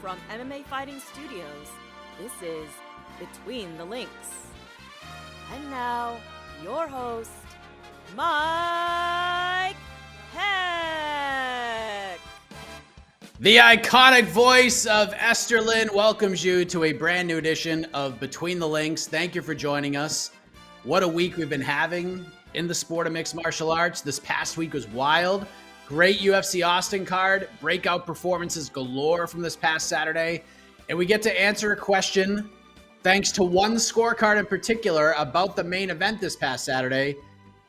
from MMA Fighting Studios, this is Between the Links. And now, your host, Mike Heck. The iconic voice of Esterlin welcomes you to a brand new edition of Between the Links. Thank you for joining us. What a week we've been having in the sport of mixed martial arts. This past week was wild. Great UFC Austin card, breakout performances galore from this past Saturday. And we get to answer a question, thanks to one scorecard in particular, about the main event this past Saturday.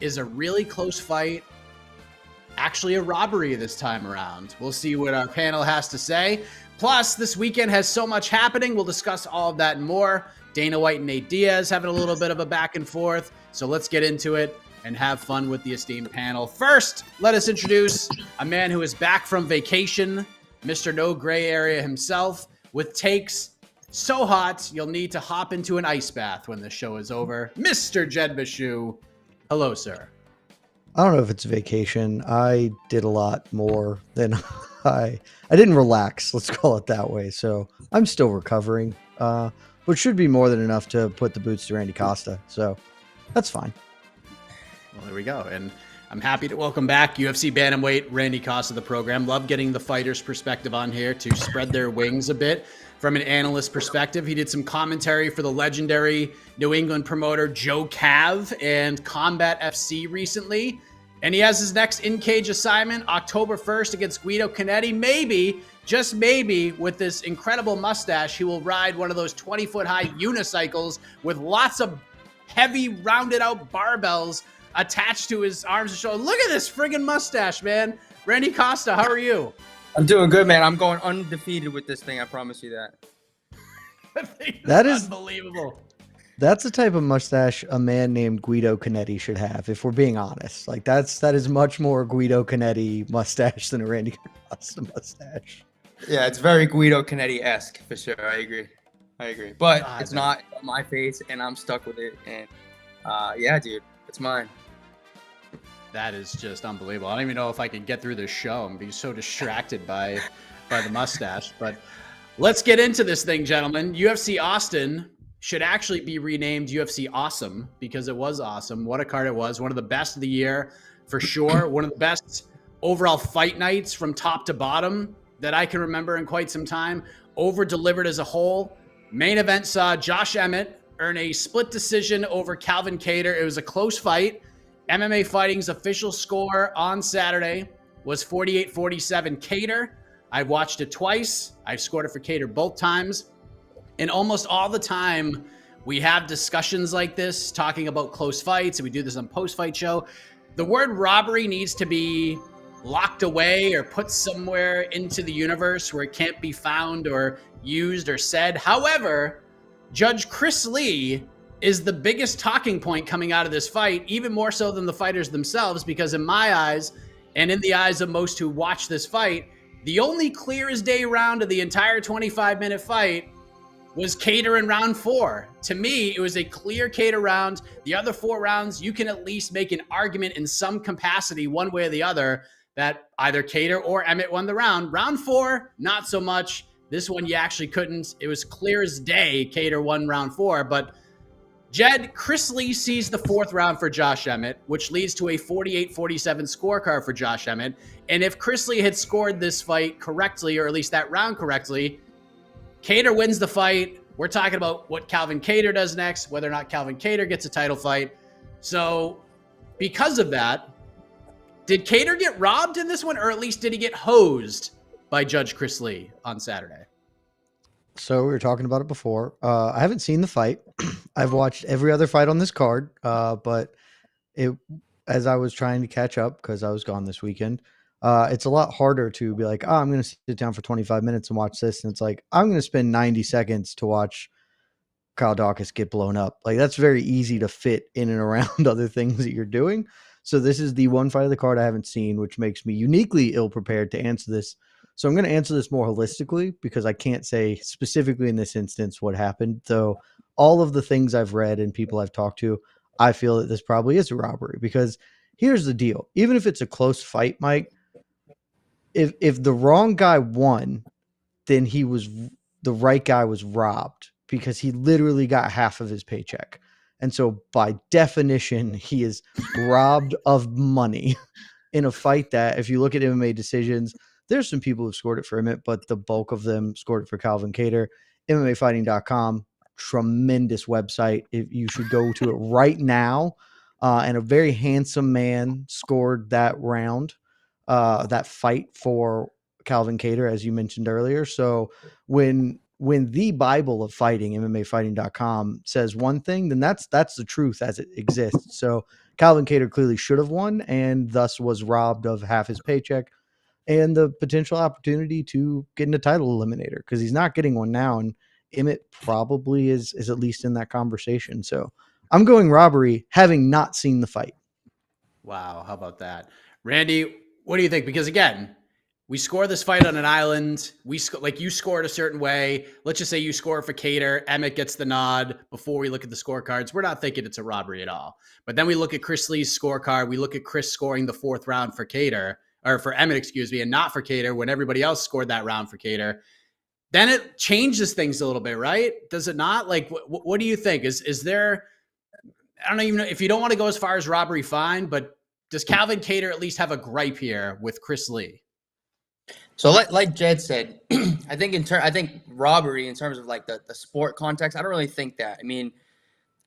Is a really close fight actually a robbery this time around? We'll see what our panel has to say. Plus, this weekend has so much happening. We'll discuss all of that and more. Dana White and Nate Diaz having a little bit of a back and forth. So let's get into it and have fun with the esteemed panel. First, let us introduce a man who is back from vacation, Mr. No Gray Area himself, with takes so hot you'll need to hop into an ice bath when the show is over, Mr. Jed Meshew. Hello, sir. I don't know if it's vacation. I did a lot more than I didn't relax, let's call it that way. So I'm still recovering, which should be more than enough to put the boots to Randy Costa. So that's fine. Well, there we go. And I'm happy to welcome back UFC bantamweight Randy Costa to the program. Love getting the fighter's perspective on here to spread their wings a bit from an analyst perspective. He did some commentary for the legendary New England promoter Joe Cav and Combat FC recently. And he has his next in-cage assignment October 1st against Guido Canetti. Maybe, just maybe, with this incredible mustache, he will ride one of those 20-foot-high unicycles with lots of heavy, rounded-out barbells attached to his arms and shoulders. Look at this friggin' mustache, man. Randy Costa, how are you? I'm doing good, man. I'm going undefeated with this thing. I promise you that. That is unbelievable. That's the type of mustache a man named Guido Canetti should have, if we're being honest. Like that is much more Guido Canetti mustache than a Randy Costa mustache. Yeah, it's very Guido Canetti-esque for sure. I agree. But it's not on my face, and I'm stuck with it. And yeah, dude, it's mine. That is just unbelievable. I don't even know if I could get through this show. I'm being so distracted by the mustache. But let's get into this thing, gentlemen. UFC Austin should actually be renamed UFC Awesome because it was awesome. What a card it was. One of the best of the year for sure. One of the best overall fight nights from top to bottom that I can remember in quite some time. Over-delivered as a whole. Main event saw Josh Emmett earn a split decision over Calvin Kattar. It was a close fight. MMA Fighting's official score on Saturday was 48-47 Kattar. I've watched it twice. I've scored it for Kattar both times. And almost all the time we have discussions like this, talking about close fights, and we do this on post-fight show. The word robbery needs to be locked away or put somewhere into the universe where it can't be found or used or said. However, Judge Chris Lee is the biggest talking point coming out of this fight, even more so than the fighters themselves, because in my eyes, and in the eyes of most who watch this fight, the only clear as day round of the entire 25-minute fight was Kattar in round 4. To me, it was a clear Kattar round. The other 4 rounds, you can at least make an argument in some capacity, one way or the other, that either Kattar or Emmett won the round. Round 4, not so much. This one, you actually couldn't. It was clear as day Kattar won round 4, but Jed, Chris Lee sees the 4th round for Josh Emmett, which leads to a 48-47 scorecard for Josh Emmett. And if Chris Lee had scored this fight correctly, or at least that round correctly, Kattar wins the fight. We're talking about what Calvin Kattar does next, whether or not Calvin Kattar gets a title fight. So because of that, did Kattar get robbed in this one, or at least did he get hosed by Judge Chris Lee on Saturday? So we were talking about it before. I haven't seen the fight. I've watched every other fight on this card, but as I was trying to catch up because I was gone this weekend, it's a lot harder to be like, I'm going to sit down for 25 minutes and watch this. And it's like, I'm going to spend 90 seconds to watch Kyle Dawkins get blown up. Like that's very easy to fit in and around other things that you're doing. So this is the one fight of the card I haven't seen, which makes me uniquely ill-prepared to answer this. So I'm going to answer this more holistically because I can't say specifically in this instance what happened. Though all of the things I've read and people I've talked to, I feel that this probably is a robbery because here's the deal. Even if it's a close fight, Mike, if the wrong guy won, then the right guy was robbed because he literally got half of his paycheck. And so by definition, he is robbed of money in a fight that, if you look at MMA decisions, there's some people who've scored it for Emmett, but the bulk of them scored it for Calvin Kattar. MMAfighting.com, tremendous website. If you should go to it right now. And a very handsome man scored that round, that fight for Calvin Kattar, as you mentioned earlier. So when the Bible of fighting, MMAfighting.com, says one thing, then that's the truth as it exists. So Calvin Kattar clearly should have won and thus was robbed of half his paycheck and the potential opportunity to get in a title eliminator, because he's not getting one now. And Emmett probably is at least in that conversation. So I'm going robbery, having not seen the fight. Wow. How about that? Randy, what do you think? Because again, we score this fight on an island. Like you scored a certain way. Let's just say you score for Kattar. Emmett gets the nod before we look at the scorecards. We're not thinking it's a robbery at all. But then we look at Chris Lee's scorecard. We look at Chris scoring the 4th round for Kattar, or for Emmett, excuse me, and not for Kattar when everybody else scored that round for Kattar. Then it changes things a little bit, right? Does it not? Like, what do you think? Is there, I don't even know, if you don't want to go as far as robbery, fine, but does Calvin Kattar at least have a gripe here with Chris Lee? So like Jed said, I think robbery in terms of like the sport context, I don't really think that. I mean,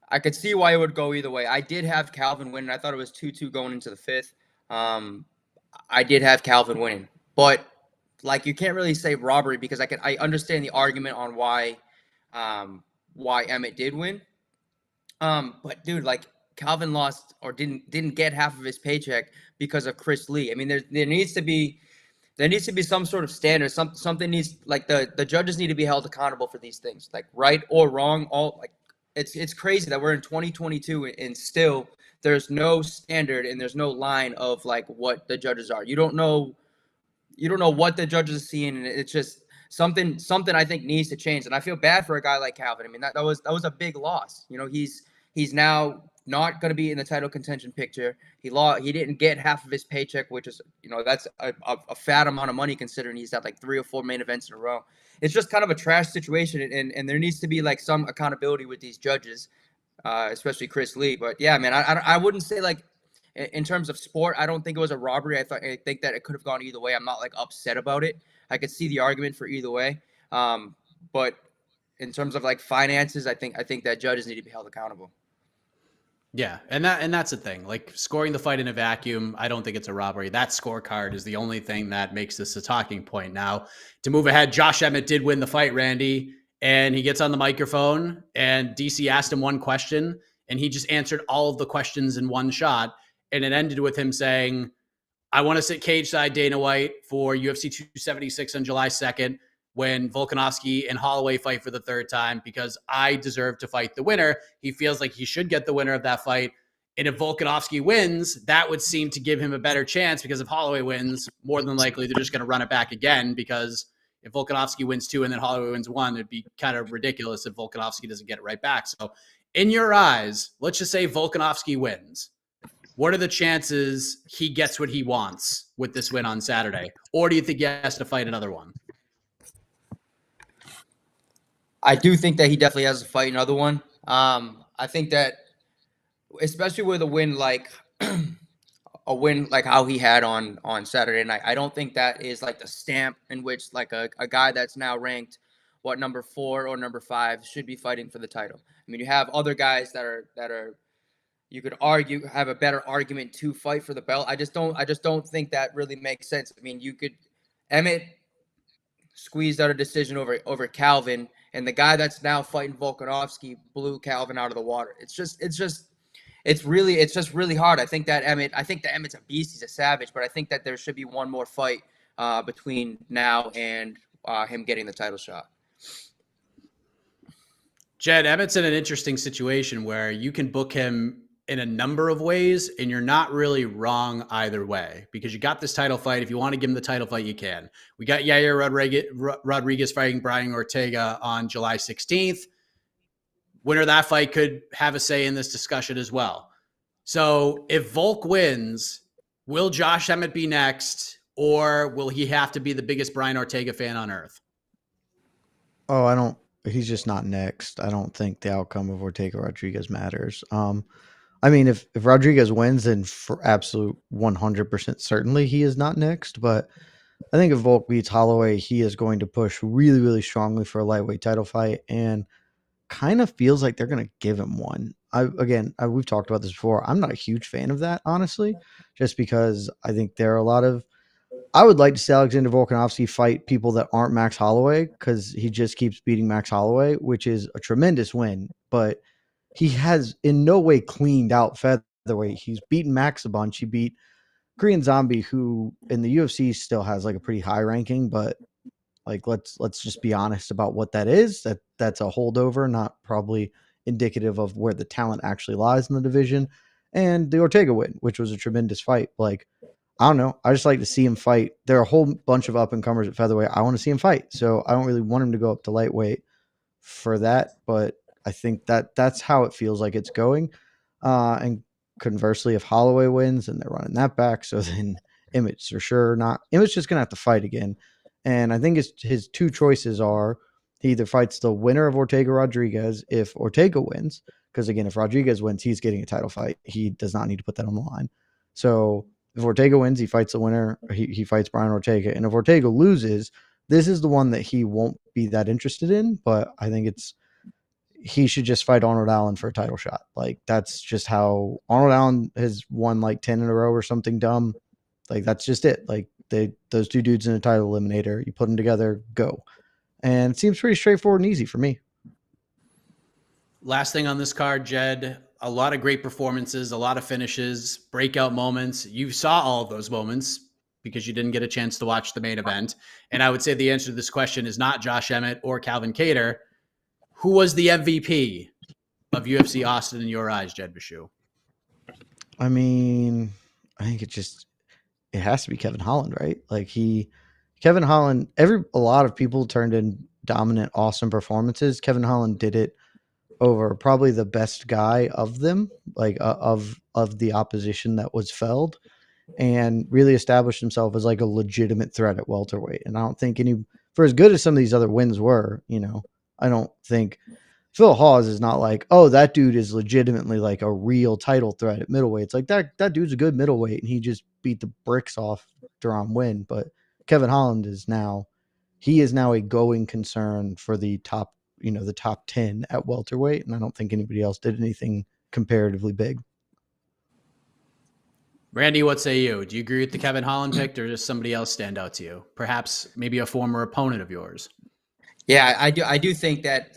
I could see why it would go either way. I did have Calvin winning. I thought it was 2-2 going into the 5th. I did have Calvin winning, but like you can't really say robbery because I understand the argument on why Emmett did win. But dude, like Calvin lost or didn't get half of his paycheck because of Chris Lee. I mean, there needs to be some sort of standard. Something needs, like the judges need to be held accountable for these things, like right or wrong. All like it's crazy that we're in 2022 and still there's no standard and there's no line of like what the judges are. You don't know what the judges are seeing, and it's just something I think needs to change. And I feel bad for a guy like Calvin. I mean, that was a big loss. You know, he's now not going to be in the title contention picture. He didn't get half of his paycheck, which is, you know, that's a fat amount of money considering he's had like 3 or 4 main events in a row. It's just kind of a trash situation, and there needs to be like some accountability with these judges, especially Chris Lee. But yeah, man, I wouldn't say like in terms of sport, I don't think it was a robbery. I think that it could have gone either way. I'm not like upset about it. I could see the argument for either way. But in terms of like finances, I think that judges need to be held accountable. Yeah, and that's the thing. Like scoring the fight in a vacuum, I don't think it's a robbery. That scorecard is the only thing that makes this a talking point. Now, to move ahead, Josh Emmett did win the fight, Randy, and he gets on the microphone, and DC asked him one question, and he just answered all of the questions in one shot, and it ended with him saying, "I want to sit cage side Dana White for UFC 276 on July 2nd. When Volkanovski and Holloway fight for the 3rd time, because I deserve to fight the winner." He feels like he should get the winner of that fight. And if Volkanovski wins, that would seem to give him a better chance, because if Holloway wins, more than likely they're just going to run it back again, because if Volkanovski wins 2 and then Holloway wins 1, it'd be kind of ridiculous if Volkanovski doesn't get it right back. So in your eyes, let's just say Volkanovski wins. What are the chances he gets what he wants with this win on Saturday? Or do you think he has to fight another one? I do think that he definitely has to fight another one. I think that, especially with a win like how he had on Saturday night, I don't think that is like the stamp in which like a guy that's now ranked number 4 or number 5 should be fighting for the title. I mean, you have other guys that are you could argue have a better argument to fight for the belt. I just don't think that really makes sense. I mean, Emmett squeezed out a decision over Calvin, and the guy that's now fighting Volkanovski blew Calvin out of the water. It's just really hard. I think that Emmett's a beast. He's a savage, but I think that there should be one more fight between now and him getting the title shot. Jed, Emmett's in an interesting situation where you can book him in a number of ways, and you're not really wrong either way, because you got this title fight. If you want to give him the title fight, you can. We got Yair Rodriguez fighting Brian Ortega on July 16th. Winner of that fight could have a say in this discussion as well. So if Volk wins, will Josh Emmett be next, or will he have to be the biggest Brian Ortega fan on earth? Oh, I don't. He's just not next. I don't think the outcome of Ortega Rodriguez matters. I mean, if Rodriguez wins, then for absolute 100% certainly he is not next. But I think if Volk beats Holloway, he is going to push really, really strongly for a lightweight title fight, and kind of feels like they're going to give him one. We've talked about this before. I'm not a huge fan of that, honestly, just because I think there are a lot of. I would like to see Alexander Volkanovski fight people that aren't Max Holloway because he just keeps beating Max Holloway, which is a tremendous win. But he has in no way cleaned out featherweight. He's beaten Max a bunch. He beat Korean Zombie, who in the UFC still has like a pretty high ranking, but like let's just be honest about what that is. That's a holdover, not probably indicative of where the talent actually lies in the division. And the Ortega win, which was a tremendous fight. Like, I don't know. I just like to see him fight. There are a whole bunch of up and comers at featherweight. I want to see him fight. So I don't really want him to go up to lightweight for that, but I think that's how it feels like it's going. And conversely, if Holloway wins and they're running that back, so then Emmett's for sure not. Emmett's just gonna have to fight again. And I think his two choices are he either fights the winner of Ortega Rodriguez if Ortega wins, because again, if Rodriguez wins, he's getting a title fight. He does not need to put that on the line. So if Ortega wins, he fights the winner. He fights Brian Ortega. And if Ortega loses, this is the one that he won't be that interested in. But I think he should just fight Arnold Allen for a title shot. Like, that's just how Arnold Allen has won like 10 in a row or something dumb. Like, that's just it. Like, those two dudes in a title eliminator, you put them together, go. And it seems pretty straightforward and easy for me. Last thing on this card, Jed, a lot of great performances, a lot of finishes, breakout moments. You saw all of those moments because you didn't get a chance to watch the main event. And I would say the answer to this question is not Josh Emmett or Calvin Kattar. Who was the MVP of UFC Austin in your eyes, Jed Meshew? I mean, I think it has to be Kevin Holland, right? Like Kevin Holland, a lot of people turned in dominant, awesome performances. Kevin Holland did it over probably the best guy of them, like of the opposition that was felled, and really established himself as like a legitimate threat at welterweight. And I don't think for as good as some of these other wins were, I don't think Phil Hawes is not like, oh, that dude is legitimately like a real title threat at middleweight. It's like that dude's a good middleweight and he just beat the bricks off Duran Win. But Kevin Holland is now a going concern for the top 10 at welterweight. And I don't think anybody else did anything comparatively big. Randy, what say you? Do you agree with the Kevin Holland pick, or does somebody else stand out to you? Perhaps maybe a former opponent of yours. Yeah, I do think that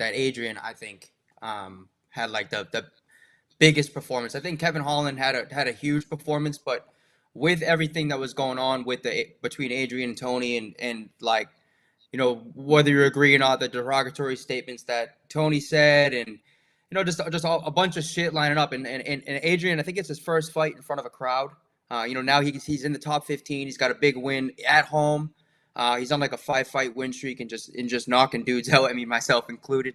Adrian, I think, had like the biggest performance. I think Kevin Holland had a huge performance, but with everything that was going on between Adrian and Tony, and like, whether you agree or not, the derogatory statements that Tony said, and just a bunch of shit lining up, and Adrian, I think it's his first fight in front of a crowd. Now he's in the top 15. He's got a big win at home. He's on like a 5-fight win streak and just knocking dudes out. I mean, myself included.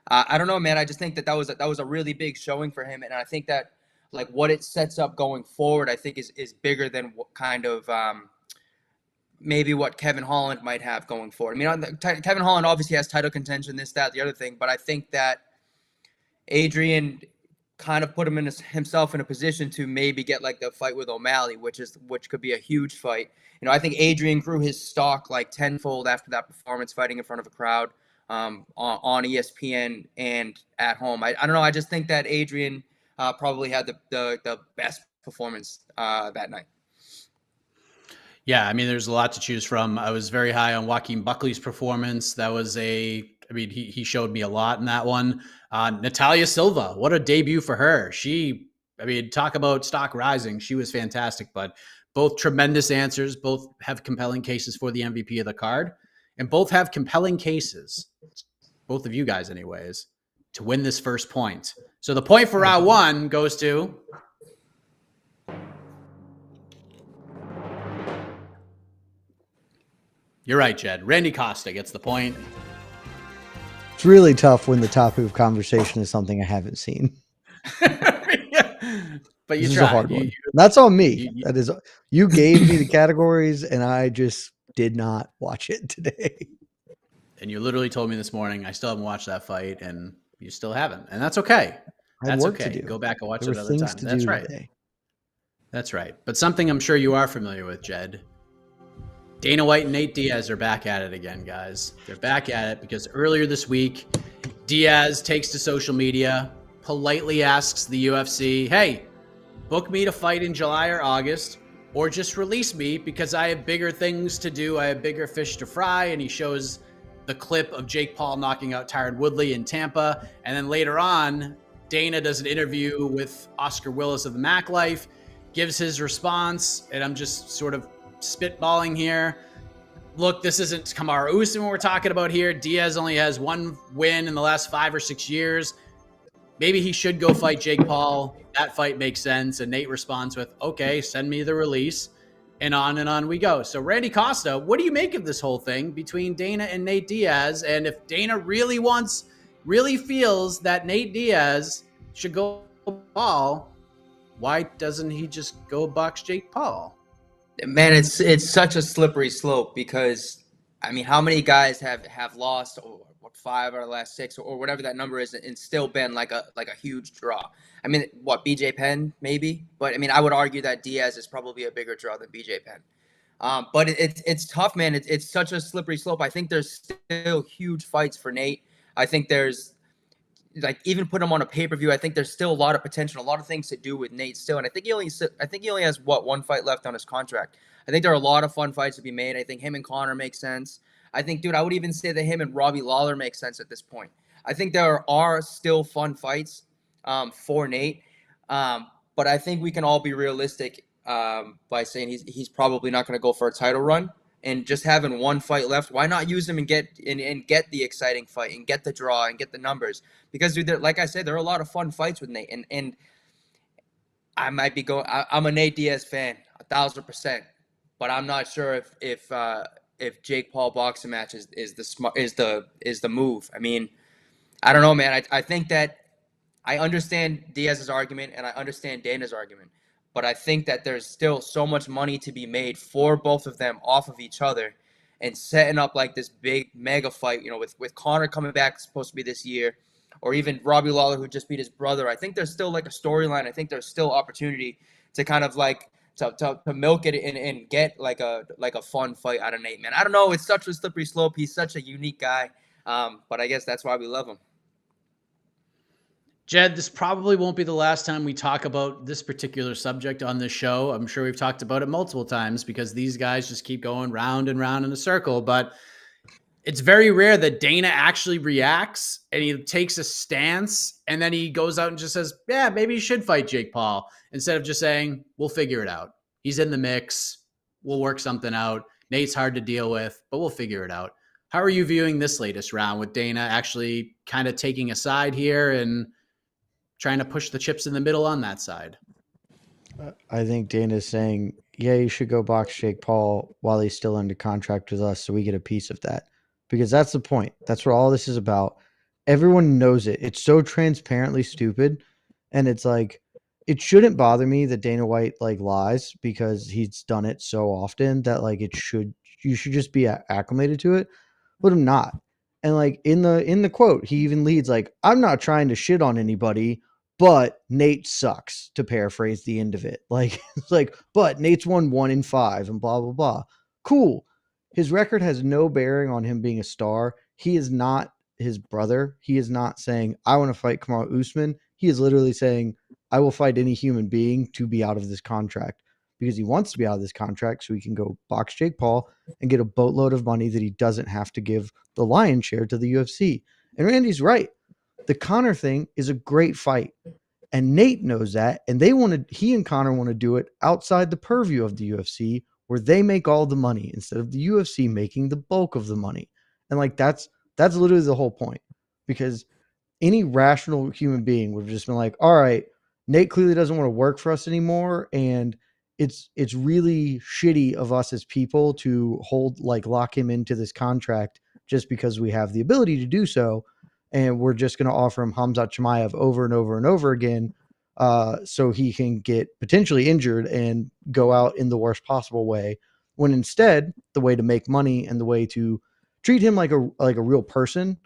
I don't know, man. I just think that was a really big showing for him, and I think that like what it sets up going forward, I think is bigger than what kind of maybe what Kevin Holland might have going forward. I mean, Kevin Holland obviously has title contention, this, that, the other thing, but I think that Adrian kind of put himself in a position to maybe get like the fight with O'Malley, which could be a huge fight. I think Adrian grew his stock like tenfold after that performance, fighting in front of a crowd on ESPN and at home. I don't know. I just think that Adrian probably had the best performance that night. Yeah, I mean, there's a lot to choose from. I was very high on Joaquin Buckley's performance. That was he showed me a lot in that one. Natalia Silva, what a debut for her. Talk about stock rising. She was fantastic, but both tremendous answers, both have compelling cases for the MVP of the card, and both have compelling cases, both of you guys anyways, to win this first point. So the point for round one goes to... You're right, Jed. Randy Costa gets the point. It's really tough when the topic of conversation is something I haven't seen. But you this tried. Is a hard one. That's on me. That is, you gave me the categories, and I just did not watch it today. And you literally told me this morning, I still haven't watched that fight, and you still haven't. And that's okay. I had That's work okay. to do. Go back and watch There it were another things time. to That's do right. today. That's right. But something I'm sure you are familiar with, Jed. Dana White and Nate Diaz are back at it again, guys. They're back at it because earlier this week, Diaz takes to social media, politely asks the UFC, hey, book me to fight in July or August, or just release me because I have bigger things to do. I have bigger fish to fry. And he shows the clip of Jake Paul knocking out Tyron Woodley in Tampa. And then later on, Dana does an interview with Oscar Willis of the Mac Life, gives his response, and I'm just sort of spitballing here. Look, this isn't Kamaru Usman we're talking about here. Diaz only has one win in the last 5 or 6 years. Maybe he should go fight Jake Paul. That fight makes sense. And Nate responds with, okay, send me the release. And on we go. So Randy Costa, what do you make of this whole thing between Dana and Nate Diaz? And if Dana really feels that Nate Diaz should go Paul, why doesn't he just go box Jake Paul? Man, it's such a slippery slope because I mean, how many guys have lost or 5 out of the last 6 or whatever that number is and still been like a huge draw? I mean, what, BJ Penn maybe, but I mean, I would argue that Diaz is probably a bigger draw than BJ Penn. But it's tough, man. It's such a slippery slope. I think there's still huge fights for Nate. I think there's like even put him on a pay-per-view. I think there's still a lot of potential, a lot of things to do with Nate still. And I think he only has one fight left on his contract. I think there are a lot of fun fights to be made. I think him and Conor make sense. I think, dude, I would even say that him and Robbie Lawler make sense at this point. I think there are still fun fights for Nate. But I think we can all be realistic by saying he's probably not going to go for a title run. And just having one fight left, why not use him and get the exciting fight and get the draw and get the numbers? Because, dude, like I said, there are a lot of fun fights with Nate. And I might be going. I'm a Nate Diaz fan, 1,000%. But I'm not sure if Jake Paul boxing match is the move. I mean, I don't know, man. I think that I understand Diaz's argument and I understand Dana's argument. But I think that there's still so much money to be made for both of them off of each other and setting up like this big mega fight, you know, with Conor coming back supposed to be this year, or even Robbie Lawler who just beat his brother. I think there's still like a storyline. I think there's still opportunity to kind of like to milk it and get like a fun fight out of Nate, man. I don't know. It's such a slippery slope. He's such a unique guy. But I guess that's why we love him. Jed, this probably won't be the last time we talk about this particular subject on this show. I'm sure we've talked about it multiple times because these guys just keep going round and round in a circle. But it's very rare that Dana actually reacts and he takes a stance and then he goes out and just says, yeah, maybe you should fight Jake Paul, instead of just saying, we'll figure it out. He's in the mix. We'll work something out. Nate's hard to deal with, but we'll figure it out. How are you viewing this latest round with Dana actually kind of taking a side here and trying to push the chips in the middle on that side? I think Dana's saying, yeah, you should go box Jake Paul while he's still under contract with us so we get a piece of that. Because that's the point. That's what all this is about. Everyone knows it. It's so transparently stupid. And it's like, it shouldn't bother me that Dana White like lies because he's done it so often that like you should just be acclimated to it. But I'm not. And like in the quote, he even leads like, I'm not trying to shit on anybody, but Nate sucks, to paraphrase the end of it. Like, it's like, but Nate's won 1 in 5 and blah, blah, blah. Cool. His record has no bearing on him being a star. He is not his brother. He is not saying, I want to fight Kamaru Usman. He is literally saying, I will fight any human being to be out of this contract, because he wants to be out of this contract so he can go box Jake Paul and get a boatload of money that he doesn't have to give the lion's share to the UFC. And Randy's right. The Conor thing is a great fight. And Nate knows that. And he and Conor want to do it outside the purview of the UFC, where they make all the money instead of the UFC making the bulk of the money. And like, that's literally the whole point, because any rational human being would have just been like, all right, Nate clearly doesn't want to work for us anymore. And it's really shitty of us as people to lock him into this contract just because we have the ability to do so. And we're just going to offer him Khamzat Chimaev over and over and over again, so he can get potentially injured and go out in the worst possible way. When instead, the way to make money and the way to treat him like a real person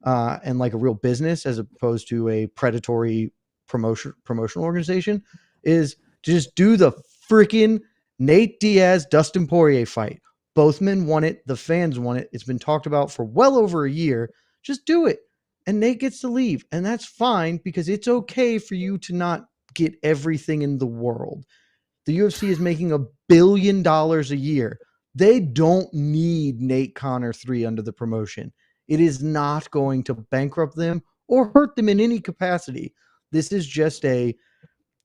and like a real business as opposed to a predatory promotional organization, is to just do the freaking Nate Diaz Dustin Poirier fight. Both men want it. The fans want it. It's been talked about for well over a year. Just do it. And Nate gets to leave. And that's fine, because it's okay for you to not get everything in the world. The UFC is making $1 billion a year. They don't need Nate Connor 3 under the promotion. It is not going to bankrupt them or hurt them in any capacity. This is just a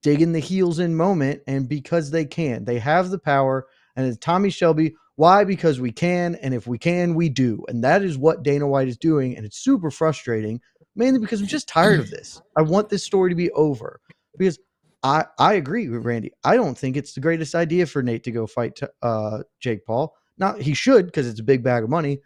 digging the heels in moment, and because they can. They have the power, and it's Tommy Shelby. Why? Because we can, and if we can, we do. And that is what Dana White is doing, and it's super frustrating, mainly because I'm just tired of this. I want this story to be over, because I agree with Randy. I don't think it's the greatest idea for Nate to go fight Jake Paul. Now, he should, because it's a big bag of money,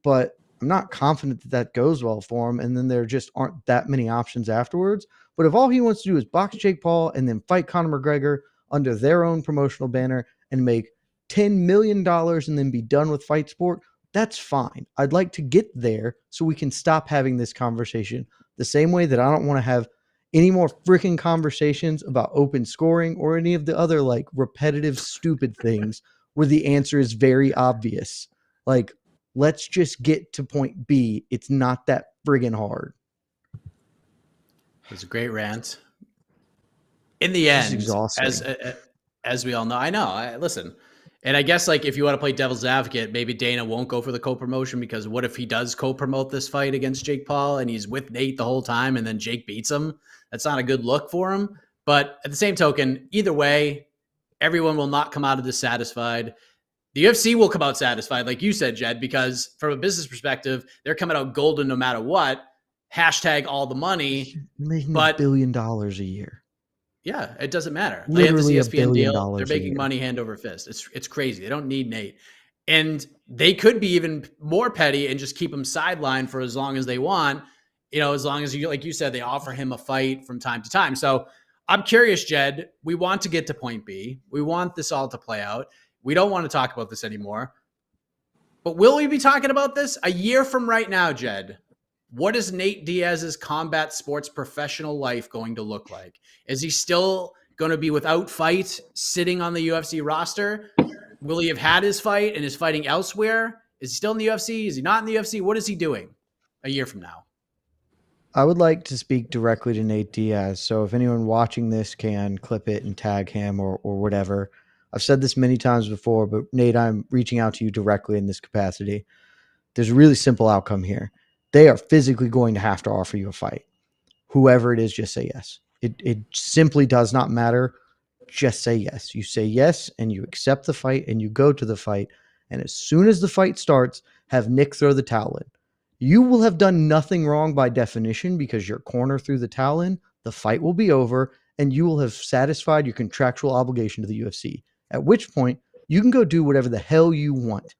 but I'm not confident that that goes well for him, and then there just aren't that many options afterwards. But if all he wants to do is box Jake Paul and then fight Conor McGregor under their own promotional banner and make $10 million and then be done with fight sport, that's fine. I'd like to get there so we can stop having this conversation, the same way that I don't want to have any more freaking conversations about open scoring or any of the other like repetitive stupid things where the answer is very obvious. Like, let's just get to point B. It's not that friggin' hard. It's a great rant. In the end, exhausting. As we all know, I know. Listen, and I guess like if you want to play devil's advocate, maybe Dana won't go for the co-promotion, because what if he does co-promote this fight against Jake Paul and he's with Nate the whole time and then Jake beats him? That's not a good look for him. But at the same token, either way, everyone will not come out of this satisfied. The UFC will come out satisfied, like you said, Jed, because from a business perspective, they're coming out golden no matter what. Hashtag all the money. Making $1 billion a year. Yeah, it doesn't matter. Literally they have this ESPN $1 billion deal. They're making money hand over fist. It's crazy. They don't need Nate. And they could be even more petty and just keep him sidelined for as long as they want. As long as, like you said, they offer him a fight from time to time. So I'm curious, Jed. We want to get to point B. We want this all to play out. We don't want to talk about this anymore. But will we be talking about this a year from right now, Jed? What is Nate Diaz's combat sports professional life going to look like? Is he still going to be without fight, sitting on the UFC roster? Will he have had his fight and is fighting elsewhere? Is he still in the UFC? Is he not in the UFC? What is he doing a year from now? I would like to speak directly to Nate Diaz. So if anyone watching this can clip it and tag him or whatever. I've said this many times before, but Nate, I'm reaching out to you directly in this capacity. There's a really simple outcome here. They are physically going to have to offer you a fight. Whoever it is, just say yes. It simply does not matter. Just say yes. You say yes and you accept the fight and you go to the fight. And as soon as the fight starts, have Nick throw the towel in. You will have done nothing wrong by definition because your corner threw the towel in. The fight will be over and you will have satisfied your contractual obligation to the UFC. At which point, you can go do whatever the hell you want.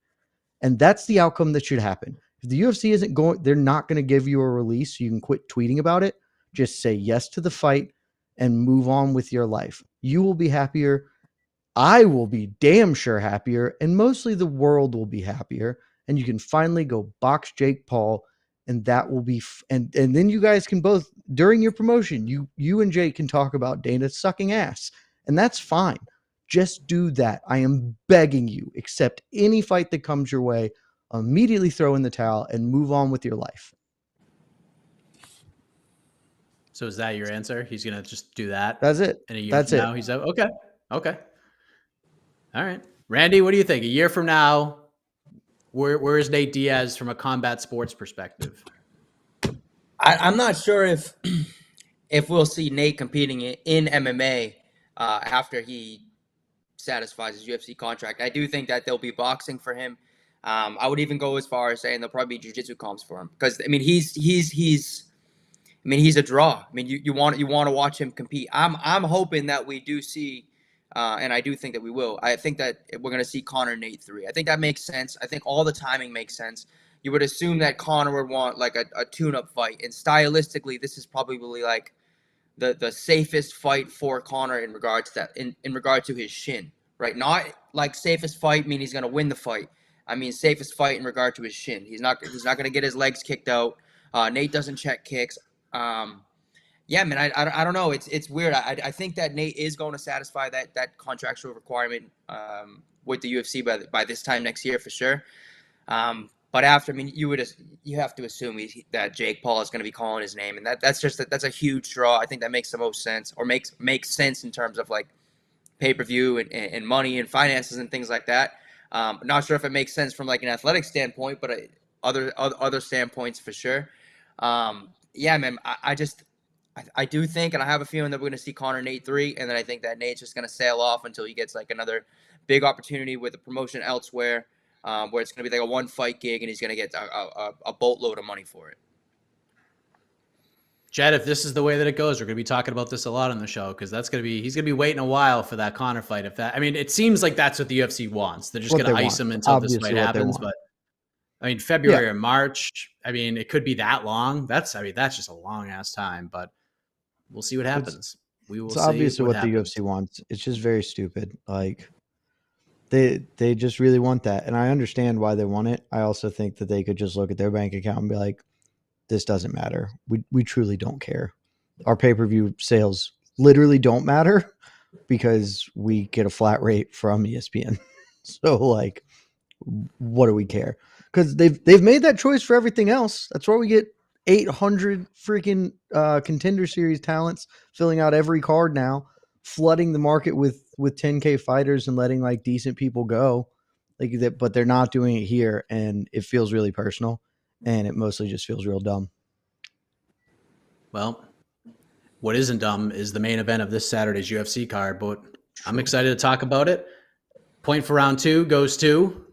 And that's the outcome that should happen. If the UFC isn't going, they're not going to give you a release so you can quit tweeting about it. Just say yes to the fight and move on with your life. You will be happier. I will be damn sure happier. And mostly the world will be happier. And you can finally go box Jake Paul. And that will be, and then you guys can both, during your promotion, you and Jake can talk about Dana sucking ass. And that's fine. Just do that. I am begging you. Accept any fight that comes your way. Immediately throw in the towel and move on with your life. So is that your answer? He's going to just do that? That's it. In a year from now, he's out? Okay. All right. Randy, what do you think? A year from now, where is Nate Diaz from a combat sports perspective? I'm not sure if we'll see Nate competing in MMA after he satisfies his UFC contract. I do think that there'll be boxing for him. I would even go as far as saying there'll probably be jiu-jitsu comps for him because I mean he's a draw. I mean you want to watch him compete. I'm hoping that we do see, and I do think that we will. I think that we're going to see Conor Nate 3. I think that makes sense. I think all the timing makes sense. You would assume that Conor would want like a tune-up fight, and stylistically, this is probably like the safest fight for Conor in regard to that, in regard to his shin, right? Not like safest fight meaning he's going to win the fight. I mean, safest fight in regard to his shin. He's not going to get his legs kicked out. Nate doesn't check kicks. Yeah, man, I don't know. It's weird. I think that Nate is going to satisfy that contractual requirement with the UFC by this time next year for sure. But after, I mean, you have to assume that Jake Paul is going to be calling his name, and that's a huge draw. I think that makes the most sense, or makes sense in terms of like pay-per-view and money and finances and things like that. Not sure if it makes sense from like an athletic standpoint, but other standpoints for sure. Yeah, man, I do think, and I have a feeling that we're going to see Conor Nate 3, and then I think that Nate's just going to sail off until he gets like another big opportunity with a promotion elsewhere, where it's going to be like a one-fight gig, and he's going to get a boatload of money for it. Jed, if this is the way that it goes, we're going to be talking about this a lot on the show, because he's going to be waiting a while for that Conor fight. It seems like that's what the UFC wants. They're just going to ice him until this fight happens. But I mean, February or March, I mean, it could be that long. That's just a long ass time, but we'll see what happens. It's obviously what the UFC wants. It's just very stupid. Like they just really want that. And I understand why they want it. I also think that they could just look at their bank account and be like, this doesn't matter. We truly don't care. Our pay-per-view sales literally don't matter because we get a flat rate from ESPN. So like, what do we care? Because they've made that choice for everything else. That's why we get 800 freaking contender series talents filling out every card now, flooding the market with 10K fighters and letting like decent people go. Like that, but they're not doing it here, and it feels really personal. And it mostly just feels real dumb. Well, what isn't dumb is the main event of this Saturday's UFC card, but I'm excited to talk about it. Point for round 2 goes to...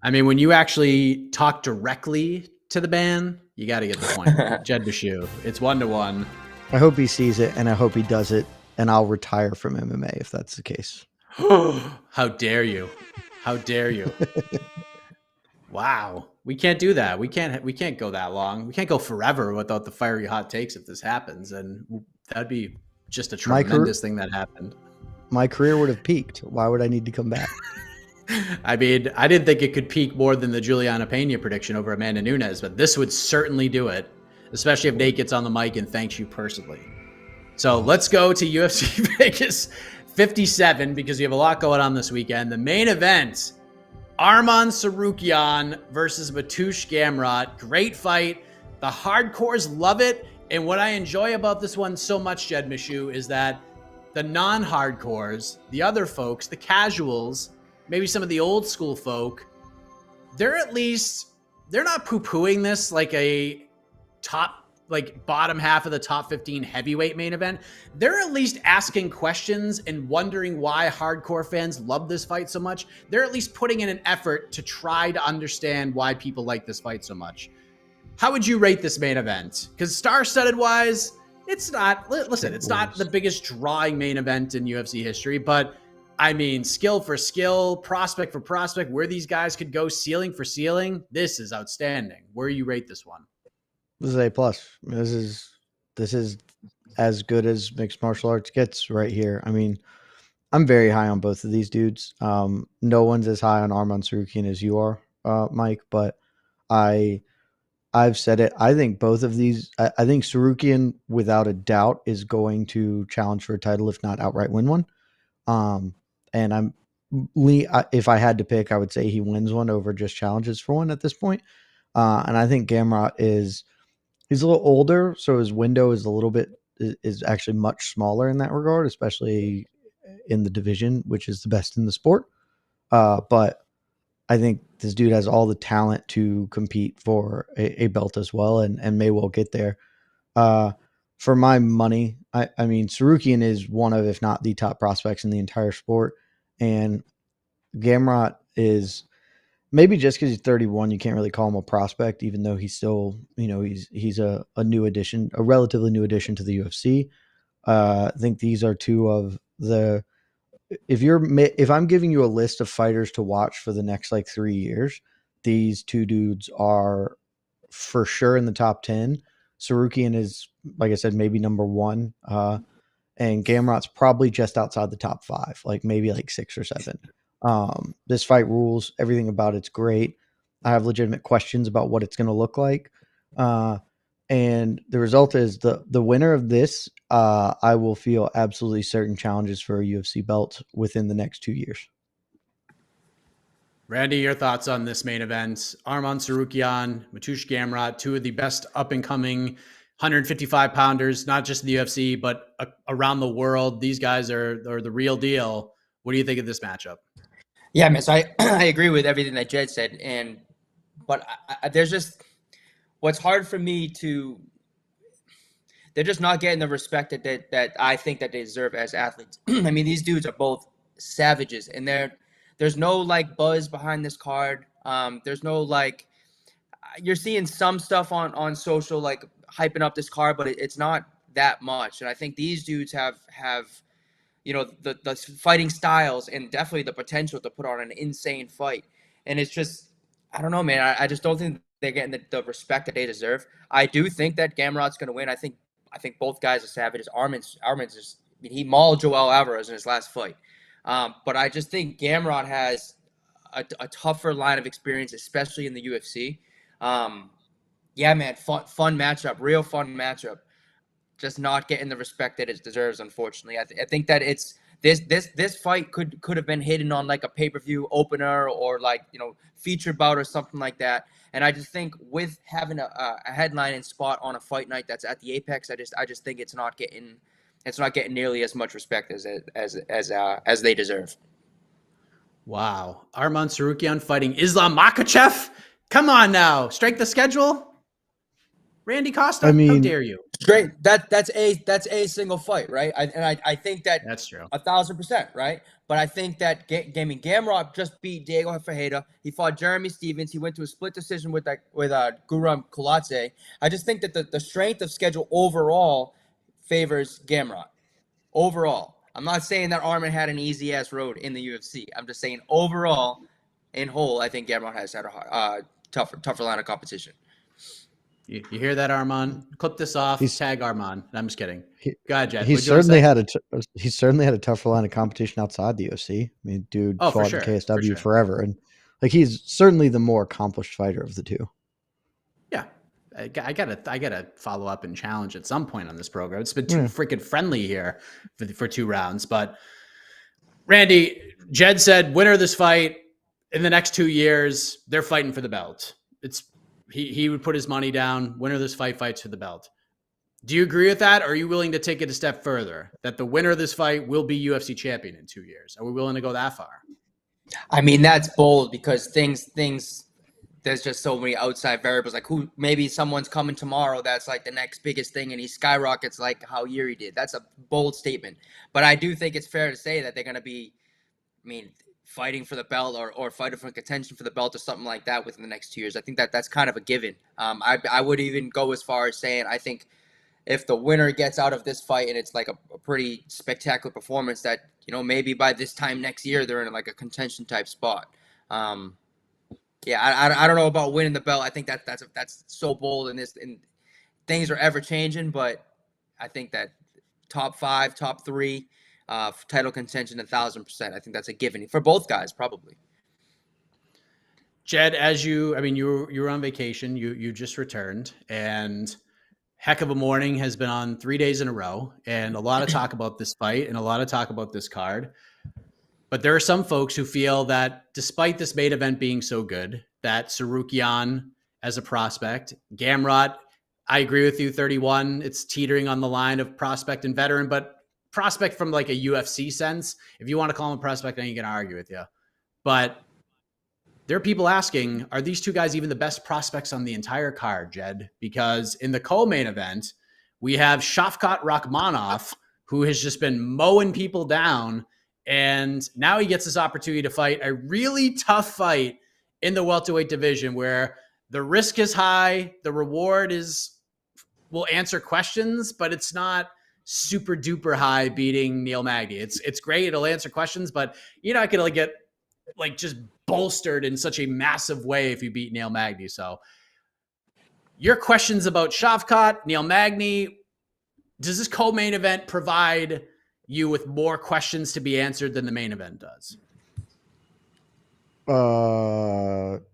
I mean, when you actually talk directly to the ban, you got to get the point. Jed Meshew. It's 1-1. I hope he sees it, and I hope he does it, and I'll retire from MMA if that's the case. How dare you? How dare you? Wow. We can't do that. We can't go that long. We can't go forever without the fiery hot takes if this happens. And that'd be just a tremendous thing that happened. My career would have peaked. Why would I need to come back? I mean, I didn't think it could peak more than the Juliana Pena prediction over Amanda Nunes, but this would certainly do it, especially if Nate gets on the mic and thanks you personally. So let's go to UFC Vegas 57, because we have a lot going on this weekend. The main event, Armon Tsarukyan versus Matush Gamrot. Great fight. The hardcores love it. And what I enjoy about this one so much, Jed Meshew, is that the non-hardcores, the other folks, the casuals, maybe some of the old school folk, they're not poo-pooing this like a bottom half of the top 15 heavyweight main event. They're at least asking questions and wondering why hardcore fans love this fight so much. They're at least putting in an effort to try to understand why people like this fight so much. How would you rate this main event? Because star-studded wise, it's not the biggest drawing main event in UFC history, but I mean, skill for skill, prospect for prospect, where these guys could go ceiling for ceiling, this is outstanding. Where do you rate this one? This is A+. This is as good as mixed martial arts gets right here. I mean, I'm very high on both of these dudes. No one's as high on Arman Surukian as you are, Mike, but I've said it. I think both of these, I think Surukian without a doubt is going to challenge for a title, if not outright win one. And if I had to pick, I would say he wins one over just challenges for one at this point. And I think Gamrot he's a little older, so his window is actually much smaller in that regard, especially in the division, which is the best in the sport. But I think this dude has all the talent to compete for a belt as well, and may well get there. For my money, I mean, Surukian is one of, if not the top prospects in the entire sport. And Gamrot is, maybe just because he's 31, you can't really call him a prospect, even though he's still, he's a new addition, a relatively new addition to the UFC. I think these are two of the, if I'm giving you a list of fighters to watch for the next 3 years, these two dudes are for sure in the top 10. Surukian is, like I said, maybe number 1. and Gamrot's probably just outside the top 5, like maybe like 6 or 7. This fight rules. Everything about it's great. I have legitimate questions about what it's going to look like. And the result is the winner of this, I will feel absolutely certain challenges for a UFC belt within the next 2 years. Randy, your thoughts on this main event? Armon Tsarukyan, Matush Gamrot, 2 of the best up-and-coming 155-pounders, not just in the UFC, but around the world. These guys are the real deal. What do you think of this matchup? Yeah, man. So I agree with everything that Jed said, but there's just what's hard for me to. They're just not getting the respect that I think that they deserve as athletes. I mean, these dudes are both savages, and there's no like buzz behind this card. There's no like you're seeing some stuff on social like hyping up this card, but it's not that much. And I think these dudes have the fighting styles and definitely the potential to put on an insane fight. And it's just I don't know, man. I just don't think they're getting the respect that they deserve. I do think that Gamrot's going to win. I think both guys are savages. Arman's just he mauled Joel Alvarez in his last fight. But I just think Gamrot has a tougher line of experience, especially in the UFC. Yeah, man, fun matchup, real fun matchup. Just not getting the respect that it deserves, unfortunately. I think that it's this fight could have been hidden on like a pay-per-view opener or like feature bout or something like that. And I just think with having a headlining spot on a fight night that's at the Apex, I just think it's not getting nearly as much respect as they deserve. Wow. Arman Tsarukyan fighting Islam Makhachev? Come on now. Strike the schedule? Randy Costa? I mean, how dare you? Great. That's a single fight, right? I think that That's true. 1,000%, right? But I think that Gamrot just beat Diego Ferreira. He fought Jeremy Stevens. He went to a split decision with Guram Kulatse. I just think that the strength of schedule overall favors Gamrot. Overall, I'm not saying that Arman had an easy ass road in the UFC. I'm just saying overall, in whole, I think Gamrot has had a tougher line of competition. You hear that, Armon? Clip this off. Tag Armon. I'm just kidding. Go ahead, Jed. He's certainly had a tougher line of competition outside the UFC. I mean, dude fought in KSW forever, and like he's certainly the more accomplished fighter of the two. Yeah, I gotta follow up and challenge at some point on this program. It's been too freaking friendly here for 2 rounds. But Randy, Jed said winner of this fight in the next 2 years, they're fighting for the belt. He would put his money down. Winner of this fight fights for the belt. Do you agree with that? Or are you willing to take it a step further that the winner of this fight will be UFC champion in 2 years? Are we willing to go that far? I mean, that's bold because things there's just so many outside variables. Like maybe someone's coming tomorrow that's like the next biggest thing and he skyrockets like how Yuri did. That's a bold statement. But I do think it's fair to say that they're going to be, fighting for the belt or fighting for contention for the belt or something like that within the next 2 years. I think that's kind of a given. I would even go as far as saying I think if the winner gets out of this fight and it's like a pretty spectacular performance that, maybe by this time next year they're in like a contention type spot. I don't know about winning the belt. I think that's so bold and things are ever changing, but I think that top 5, top 3 title contention 1,000%. I think that's a given for both guys, probably. Jed, as you were on vacation, you just returned, and heck of a morning has been on 3 days in a row, and a lot of talk about this fight and a lot of talk about this card. But there are some folks who feel that despite this main event being so good, that Surukian as a prospect, Gamrot, I agree with you, 31, it's teetering on the line of prospect and veteran, but prospect from like a UFC sense. If you want to call him a prospect, I ain't gonna argue with you. But there are people asking, are these 2 guys even the best prospects on the entire card, Jed? Because in the co-main event, we have Shopkot Rakhmonov, who has just been mowing people down. And now he gets this opportunity to fight a really tough fight in the welterweight division where the risk is high. The reward will answer questions, but it's not super duper high beating Neil Magny. It's great. It'll answer questions, but you're not going to get like just bolstered in such a massive way if you beat Neil Magny. So your questions about Shopkot, Neil Magny, does this co-main event provide you with more questions to be answered than the main event does?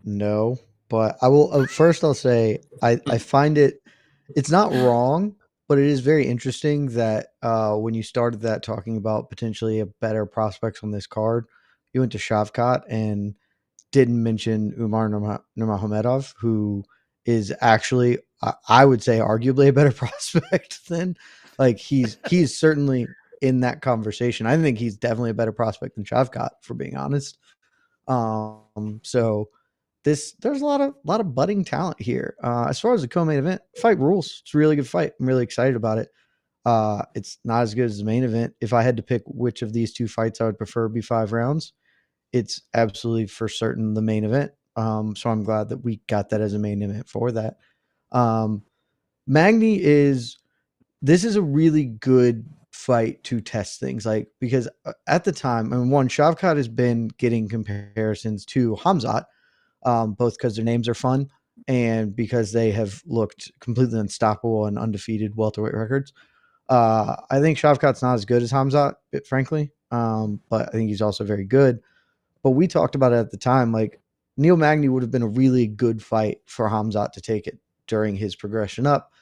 No, but I will. First, I'll say I find it's not wrong, but it is very interesting that when you started that talking about potentially a better prospects on this card, you went to Shopkot and didn't mention Umar Nurmagomedov, who is actually, I would say, arguably a better prospect than, like, he's certainly in that conversation. I think he's definitely a better prospect than Shopkot, for being honest. So there's a lot of budding talent here. As far as the co-main event, fight rules. It's a really good fight. I'm really excited about it. It's not as good as the main event. If I had to pick which of these two fights I would prefer be 5 rounds, it's absolutely for certain the main event. So I'm glad that we got that as a main event for that. Magni this is a really good fight to test things, like, because at the time, I mean, one, Shavkat has been getting comparisons to Hamzat, both because their names are fun and because they have looked completely unstoppable and undefeated welterweight records. I think Shavkat's not as good as Hamzat, frankly, but I think he's also very good. But we talked about it at the time, like, Neil Magny would have been a really good fight for Hamzat to take it during his progression up,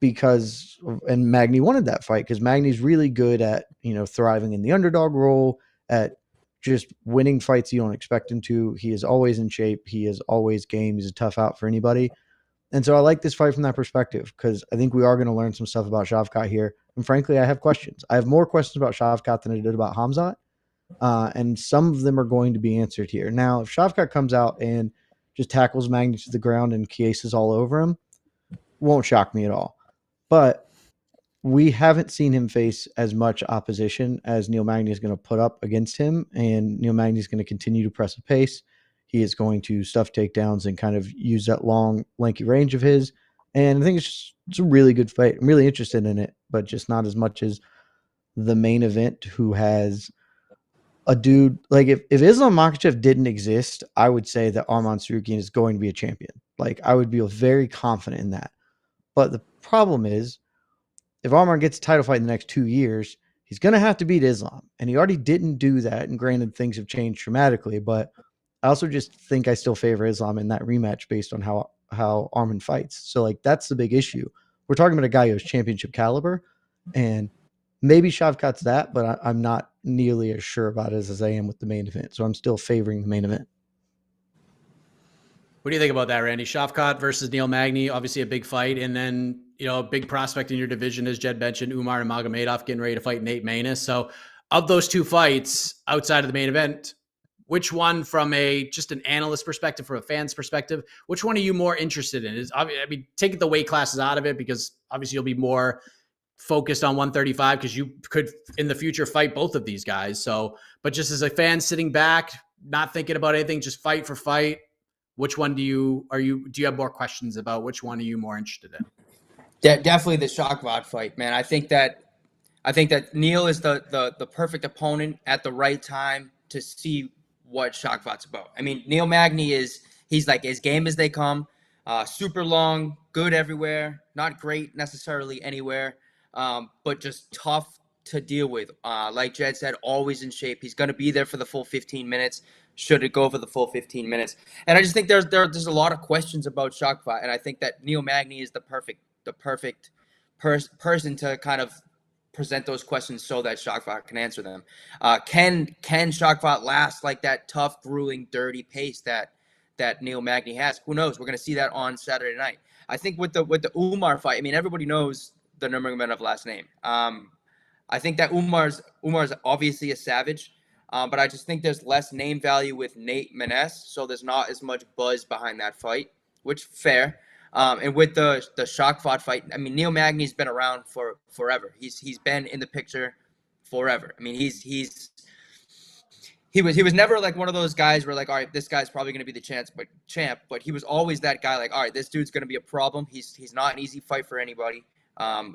and Magny wanted that fight because Magny's really good at, thriving in the underdog role, at just winning fights you don't expect him to. He is always in shape. He is always game. He's a tough out for anybody. And so I like this fight from that perspective, because I think we are going to learn some stuff about Shavkat here. And frankly, I have questions. I have more questions about Shavkat than I did about Hamzat. And some of them are going to be answered here. Now, if Shavkat comes out and just tackles Magny to the ground and cases all over him, won't shock me at all. But we haven't seen him face as much opposition as Neil Magny is going to put up against him, and Neil Magny is going to continue to press a pace. He is going to stuff takedowns and kind of use that long, lanky range of his. And I think it's a really good fight. I'm really interested in it, but just not as much as the main event, who has a dude like, if Islam Makhachev didn't exist, I would say that Armon Surukian is going to be a champion. Like, I would be very confident in that. But the problem is, if Armon gets a title fight in the next 2 years, he's going to have to beat Islam. And he already didn't do that. And granted, things have changed dramatically, but I also just think I still favor Islam in that rematch based on how Armon fights. So, like, that's the big issue. We're talking about a guy who's championship caliber, and maybe Shavkat's that, but I'm not nearly as sure about it as I am with the main event. So I'm still favoring the main event. What do you think about that, Randy? Shopkot versus Neil Magny, obviously a big fight. And then, a big prospect in your division, as Jed mentioned, Umar Nurmagomedov getting ready to fight Nate Maness. So of those two fights outside of the main event, which one, from just an analyst perspective, from a fan's perspective, which one are you more interested in? Take the weight classes out of it, because obviously you'll be more focused on 135 because you could in the future fight both of these guys. So, but just as a fan sitting back, not thinking about anything, just fight for fight, which one do you have more questions about? Which one are you more interested in? Definitely the Shopkot fight, man. I think that Neil is the perfect opponent at the right time to see what Shopkot's about. I mean, Neil Magny he's like as game as they come, super long, good everywhere, not great necessarily anywhere, but just tough to deal with. Like Jed said, always in shape. He's going to be there for the full 15 minutes. Should it go for the full 15 minutes? And I just think there's a lot of questions about Shopkot, and I think that Neil Magny is the perfect person to kind of present those questions so that Shopkot can answer them. Can Shopkot last like that tough, grueling, dirty pace that Neil Magny has? Who knows? We're going to see that on Saturday night. I think with the Umar fight, I mean, everybody knows the Nurmagomedov last name. I think that Umar's obviously a savage, but I just think there's less name value with Nate Maness, so there's not as much buzz behind that fight, which fair. And with the Shopkot fight, I mean, Neil Magny's been around for forever. He's been in the picture forever. I mean, he was never like one of those guys where like, all right, this guy's probably going to be the champ, but he was always that guy like, all right, this dude's going to be a problem. He's not an easy fight for anybody.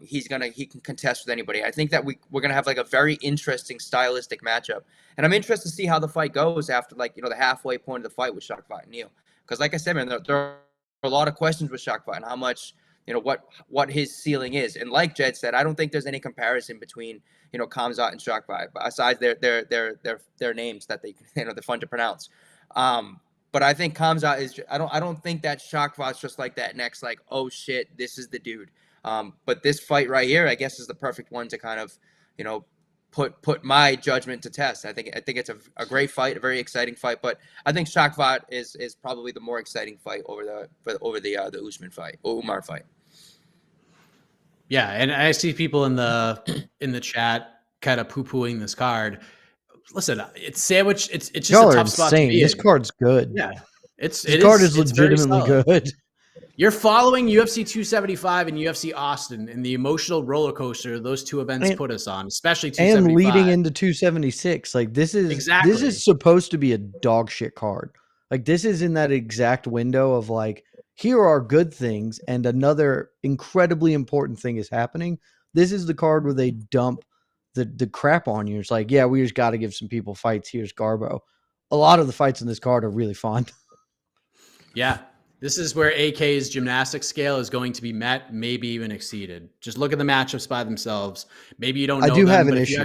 He can contest with anybody. I think that we're going to have like a very interesting stylistic matchup. And I'm interested to see how the fight goes after the halfway point of the fight with Shopkot and Neil. Because like I said, man, there are a lot of questions with Shopkot and how much what his ceiling is. And like Jed said, I don't think there's any comparison between Kamzat and Shopkot, besides their names that they're fun to pronounce. But I think Kamzat is. I don't think that Shopkot's just like that next, like, oh shit, this is the dude. But this fight right here, I guess, is the perfect one to kind of put my judgment to test. I think it's a great fight, a very exciting fight. But I think Shopkot is probably the more exciting fight over the Usman fight, or Umar fight. Yeah, and I see people in the chat kind of poo-pooing this card. Listen, it's sandwich. It's just Y'all a are tough spot to insane. be This in. card's good. Yeah, This card is legitimately good. You're following UFC 275 and UFC Austin in the emotional roller coaster those two events put us on, especially 275. And leading into 276. Like this is supposed to be a dog shit card. Like this is in that exact window of like, here are good things and another incredibly important thing is happening. This is the card where they dump the crap on you. It's like, yeah, we just got to give some people fights. Here's Garbo. A lot of the fights in this card are really fun. Yeah. This is where AK's gymnastics scale is going to be met, maybe even exceeded. Just look at the matchups by themselves. Maybe you don't know. I do them, have an but issue.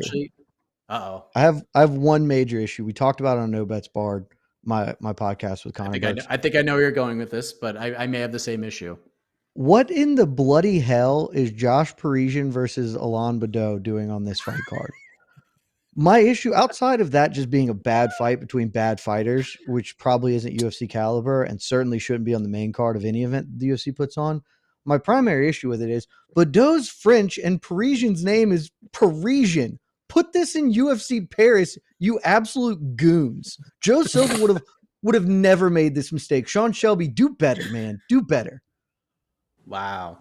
Uh-oh. I have one major issue. We talked about it on No Bets Barred, my podcast with Connor. I think I know where you're going with this, but I may have the same issue. What in the bloody hell is Josh Parisian versus Alain Badeau doing on this fight card? My issue, outside of that just being a bad fight between bad fighters, which probably isn't UFC caliber and certainly shouldn't be on the main card of any event the UFC puts on, my primary issue with it is Badeau's French and Parisian's name is Parisian. Put this in UFC Paris, you absolute goons. Joe Silva would have never made this mistake. Sean Shelby, do better, man. Do better. Wow.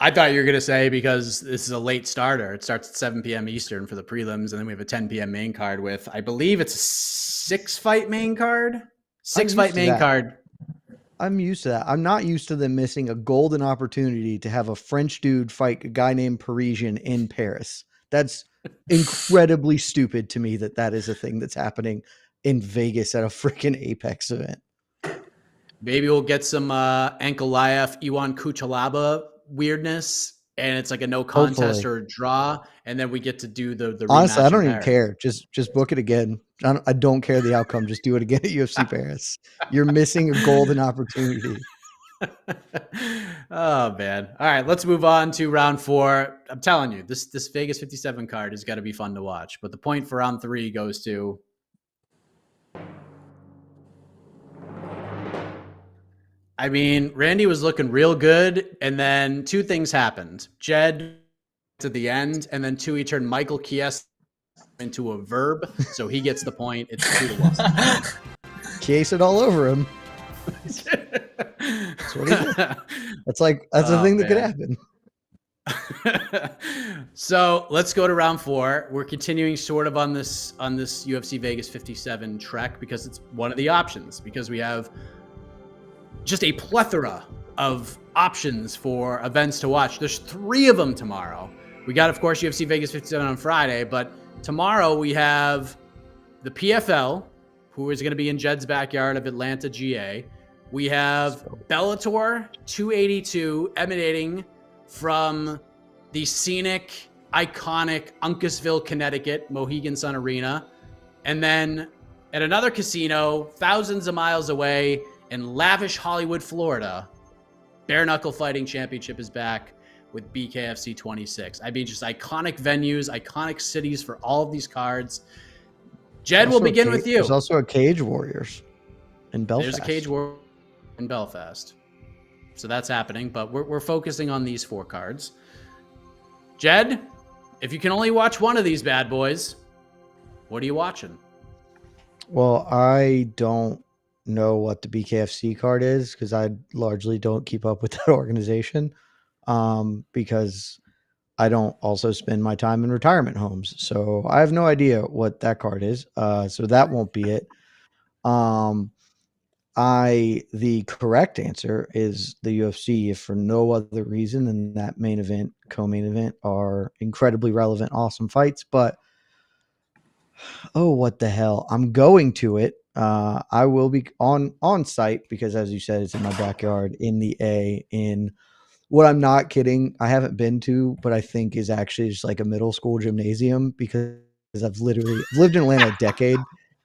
I thought you were going to say because this is a late starter. It starts at 7 p.m. Eastern for the prelims, and then we have a 10 p.m. main card with, I believe it's a 6-fight main card. 6-fight main card. I'm used to that. I'm not used to them missing a golden opportunity to have a French dude fight a guy named Parisian in Paris. That's incredibly stupid to me that is a thing that's happening in Vegas at a freaking Apex event. Maybe we'll get some Ankalaev, Iwan Kuchalaba weirdness, and it's like a no contest or a draw, and then we get to do the rematch. Honestly, I don't even care. Just book it again. I don't care the outcome. Just do it again at UFC Paris. You're missing a golden opportunity. Oh man. All right, let's move on to round 4. I'm telling you, this Vegas 57 card has got to be fun to watch. But the point for round 3 goes to Randy was looking real good, and then 2 things happened. Jed to the end, and then 2, he turned Michael Chiesa into a verb, so he gets the point. It's 2-1. Chiesa it all over him. That's what he did. That's a thing that could happen. So let's go to round 4. We're continuing sort of on this UFC Vegas 57 trek because it's one of the options, because we have just a plethora of options for events to watch. There's 3 of them tomorrow. We got, of course, UFC Vegas 57 on Friday, but tomorrow we have the PFL, who is going to be in Jed's backyard of Atlanta, GA. We have Bellator 282 emanating from the scenic, iconic Uncasville, Connecticut, Mohegan Sun Arena. And then at another casino, thousands of miles away in lavish Hollywood, Florida, Bare Knuckle Fighting Championship is back with BKFC 26. Just iconic venues, iconic cities for all of these cards. Jed, we'll begin with you. There's also a Cage Warriors in Belfast. There's a Cage Warriors in Belfast. So that's happening, but we're focusing on these 4 cards. Jed, if you can only watch one of these bad boys, what are you watching? Well, I don't know what the BKFC card is because I largely don't keep up with that organization because I don't also spend my time in retirement homes. So I have no idea what that card is. So that won't be it. The correct answer is the UFC, if for no other reason than that main event, co-main event are incredibly relevant, awesome fights. But oh, what the hell? I'm going to it. I will be on site because, as you said, it's in my backyard in the A in what I'm not kidding, I haven't been to, but I think is actually just like a middle school gymnasium because I've lived in Atlanta a decade.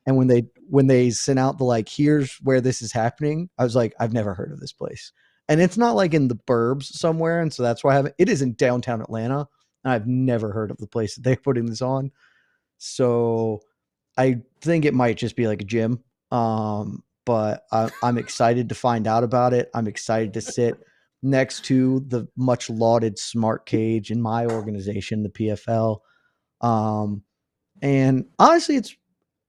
And when they sent out the like, here's where this is happening, I was like, I've never heard of this place. And it's not like in the burbs somewhere. And so that's why it is in downtown Atlanta. And I've never heard of the place that they're putting this on. So I think it might just be like a gym. But I'm excited to find out about it. I'm excited to sit next to the much lauded smart cage in my organization, the PFL. And honestly, it's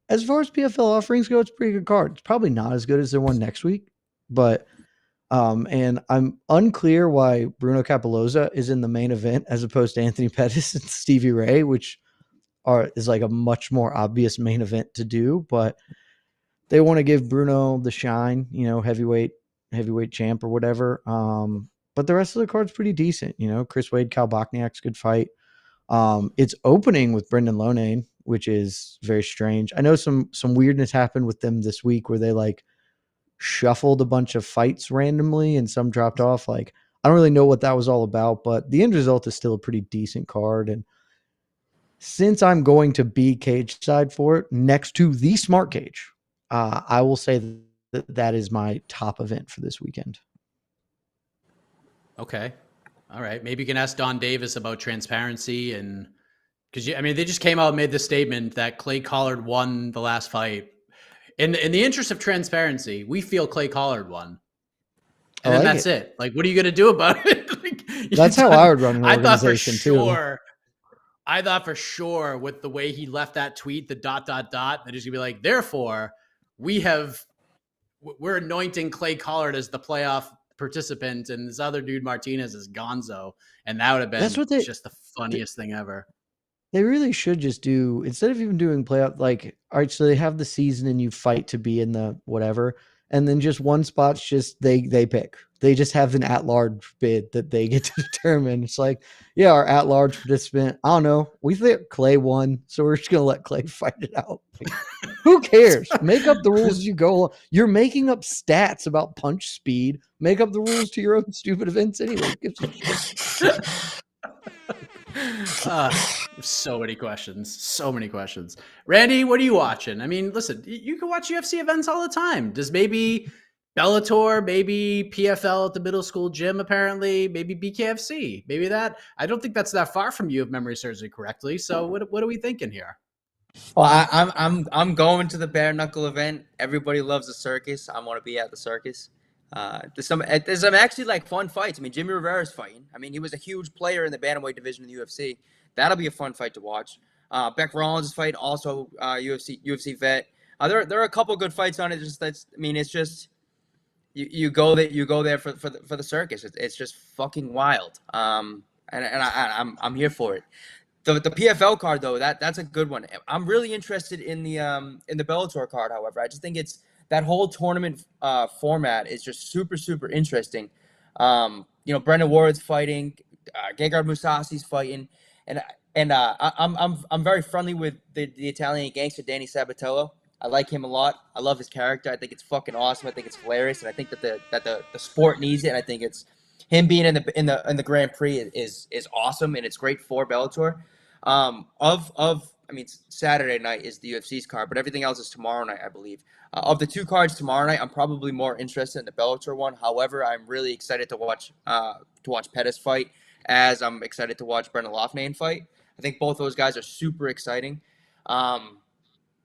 as far as PFL offerings go, it's a pretty good card. It's probably not as good as their one next week, but and I'm unclear why Bruno Capoloza is in the main event as opposed to Anthony Pettis and Stevie Ray, which is like a much more obvious main event to do, but they want to give Bruno the shine, heavyweight champ or whatever. But the rest of the card's pretty decent. Chris Wade, Cal Bochniak's good fight. It's opening with Brendan Lonane, which is very strange. I know some weirdness happened with them this week where they like shuffled a bunch of fights randomly and some dropped off. Like, I don't really know what that was all about, but the end result is still a pretty decent card. And since I'm going to be cage side for it next to the smart cage, I will say that is my top event for this weekend. Okay. All right. Maybe you can ask Don Davis about transparency and because they just came out and made the statement that Clay Collard won the last fight. In the interest of transparency, we feel Clay Collard won. And then that's it. Like, what are you going to do about it? That's how I would run an organization too. I thought for sure with the way he left that tweet, the ... that he's gonna be like, therefore, we're anointing Clay Collard as the playoff participant, and this other dude Martinez is Gonzo, and that would have been just the funniest thing ever. They really should just do, instead of even doing playoff, like, all right, so they have the season and you fight to be in the whatever, and then just one spot's just they pick. They just have an at-large bid that they get to determine. It's like, yeah, our at-large participant, I don't know, we think Clay won, so we're just going to let Clay fight it out. Like, who cares? Make up the rules as you go. You're making up stats about punch speed. Make up the rules to your own stupid events anyway. So many questions. Randy, what are you watching? Listen, you can watch UFC events all the time. Does maybe Bellator, maybe PFL at the middle school gym, apparently, maybe BKFC, maybe that. I don't think that's that far from you, if memory serves me correctly. So what are we thinking here? Well, I'm going to the bare knuckle event. Everybody loves the circus. I want to be at the circus. There's some actually like fun fights. Jimmy Rivera's fighting. He was a huge player in the bantamweight division in the UFC. That'll be a fun fight to watch. Beck Rollins is fighting, also UFC vet. There are a couple good fights on it. It's just you go there for the circus. It's just fucking wild. And I'm here for it. The PFL card though, that's a good one. I'm really interested in the Bellator card. However, I just think it's that whole tournament format is just super, super interesting. Brendan Ward's fighting, Gegard Mousasi's fighting, and I'm very friendly with the Italian gangster Danny Sabatello. I like him a lot. I love his character. I think it's fucking awesome. I think it's hilarious, and I think that the sport needs it. And I think it's him being in the Grand Prix is awesome, and it's great for Bellator. Saturday night is the UFC's card, but everything else is tomorrow night, I believe. Of the two cards tomorrow night, I'm probably more interested in the Bellator one. However, I'm really excited to watch Pettis fight, as I'm excited to watch Brendan Loughnane fight. I think both those guys are super exciting.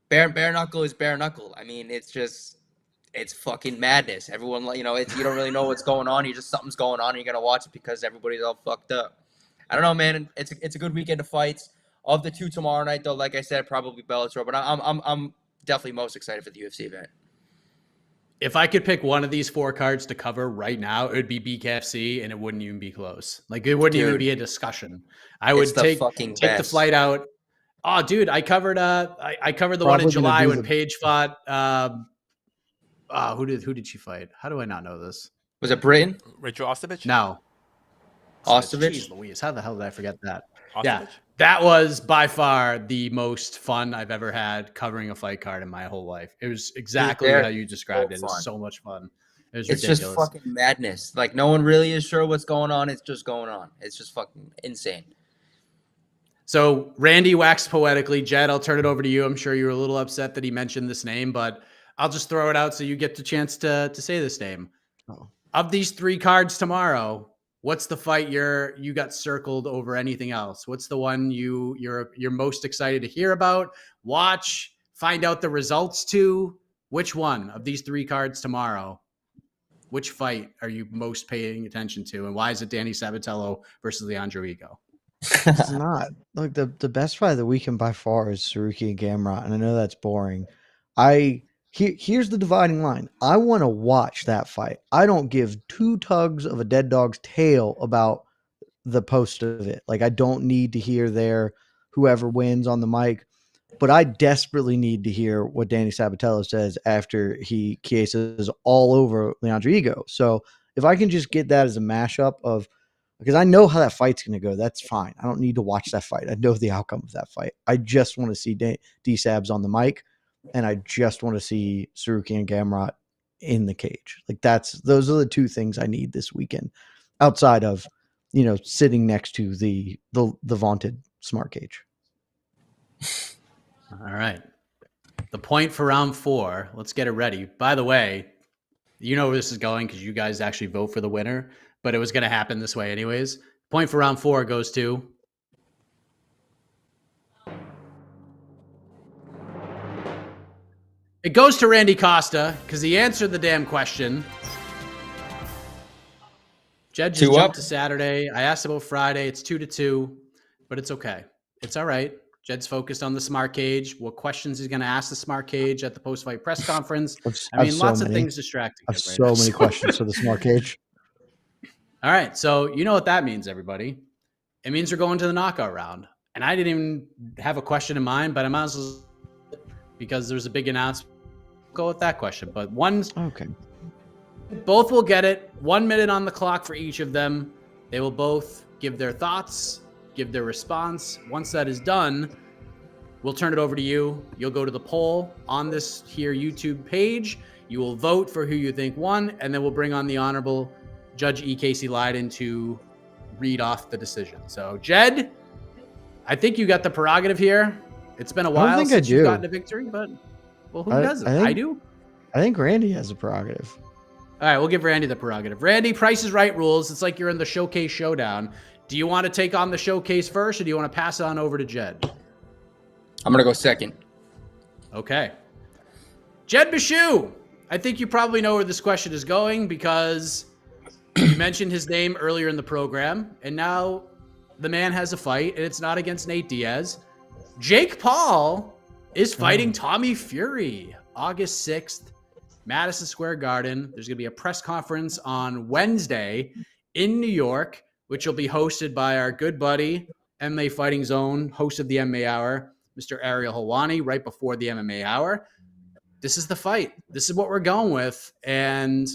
Bare knuckle is bare knuckle. It's fucking madness. Everyone, you don't really know what's going on. Something's going on, and you're gonna watch it because everybody's all fucked up. I don't know, man. It's a good weekend of fights. Of the two tomorrow night, though, like I said, probably Bellator. But I'm definitely most excited for the UFC event. If I could pick one of these four cards to cover right now, it would be BKFC, and it wouldn't even be close. Like, it wouldn't even be a discussion. I would take the flight out. Oh, dude, I covered the one in July when Paige fought. Who did she fight? How do I not know this? Was it Britain? Rachel Ostovich? No. Ostovich? Jeez Louise, how the hell did I forget that? Ostovich? Yeah, that was by far the most fun I've ever had covering a fight card in my whole life. It was exactly how you described it. It was so much fun. It was It's ridiculous. just fucking madness. Like, no one really is sure what's going on. It's just going on. It's just fucking insane. So Randy waxed poetically. Jed, I'll turn it over to you. I'm sure you were a little upset that he mentioned this name, but I'll just throw it out so you get the chance to say this name. Oh. Of these 3 cards tomorrow, what's the fight you got circled over anything else? What's the one you're most excited to hear about, watch, find out the results to? Which one of these 3 cards tomorrow? Which fight are you most paying attention to, and why is it Danny Sabatello versus Leandro Ego? It's not. Look, the best fight of the weekend by far is Surukian and Gamrot, and I know that's boring. Here's the dividing line. I want to watch that fight. I don't give 2 tugs of a dead dog's tail about the post of it. Like, I don't need to hear whoever wins on the mic, but I desperately need to hear what Danny Sabatello says after he cases all over Leandro Ego. So if I can just get that as a mashup of, because I know how that fight's going to go, that's fine. I don't need to watch that fight. I know the outcome of that fight. I just want to see D-Sabs on the mic, and I just want to see Tsarukyan and Gamrot in the cage. Like, those are the 2 things I need this weekend, outside of, sitting next to the vaunted smart cage. All right. The point for round 4. Let's get it ready. By the way, you know where this is going because you guys actually vote for the winner, but it was going to happen this way anyways. Point for round 4 goes to Randy Costa because he answered the damn question. Jed just jumped to Saturday. I asked about Friday. It's 2-2, but it's okay. It's all right. Jed's focused on the smart cage, what questions he's going to ask the smart cage at the post-fight press conference. Lots of things distracting. I have so many questions for the smart cage. All right, so you know what that means, everybody. It means we're going to the knockout round. And I didn't even have a question in mind, but I might as well, because there's a big announcement. Go with that question. But okay. Both will get it. 1 minute on the clock for each of them. They will both give their thoughts, give their response. Once that is done, we'll turn it over to you. You'll go to the poll on this here YouTube page. You will vote for who you think won, and then we'll bring on the honorable Judge E. Casey Leiden to read off the decision. So, Jed, I think you got the prerogative here. It's been a while since you've gotten a victory, but who doesn't? I do. I think Randy has a prerogative. All right, we'll give Randy the prerogative. Randy, Price is Right rules. It's like you're in the Showcase Showdown. Do you want to take on the showcase first, or do you want to pass it on over to Jed? I'm going to go second. Okay. Jed Meshew, I think you probably know where this question is going because you mentioned his name earlier in the program, and now the man has a fight, and it's not against Nate Diaz. Jake Paul is fighting Tommy Fury August 6th, Madison Square Garden. There's going to be a press conference on Wednesday in New York, which will be hosted by our good buddy, MMA Fighting Zone, host of the MMA Hour, Mr. Ariel Helwani, right before the MMA Hour. This is the fight. This is what we're going with. And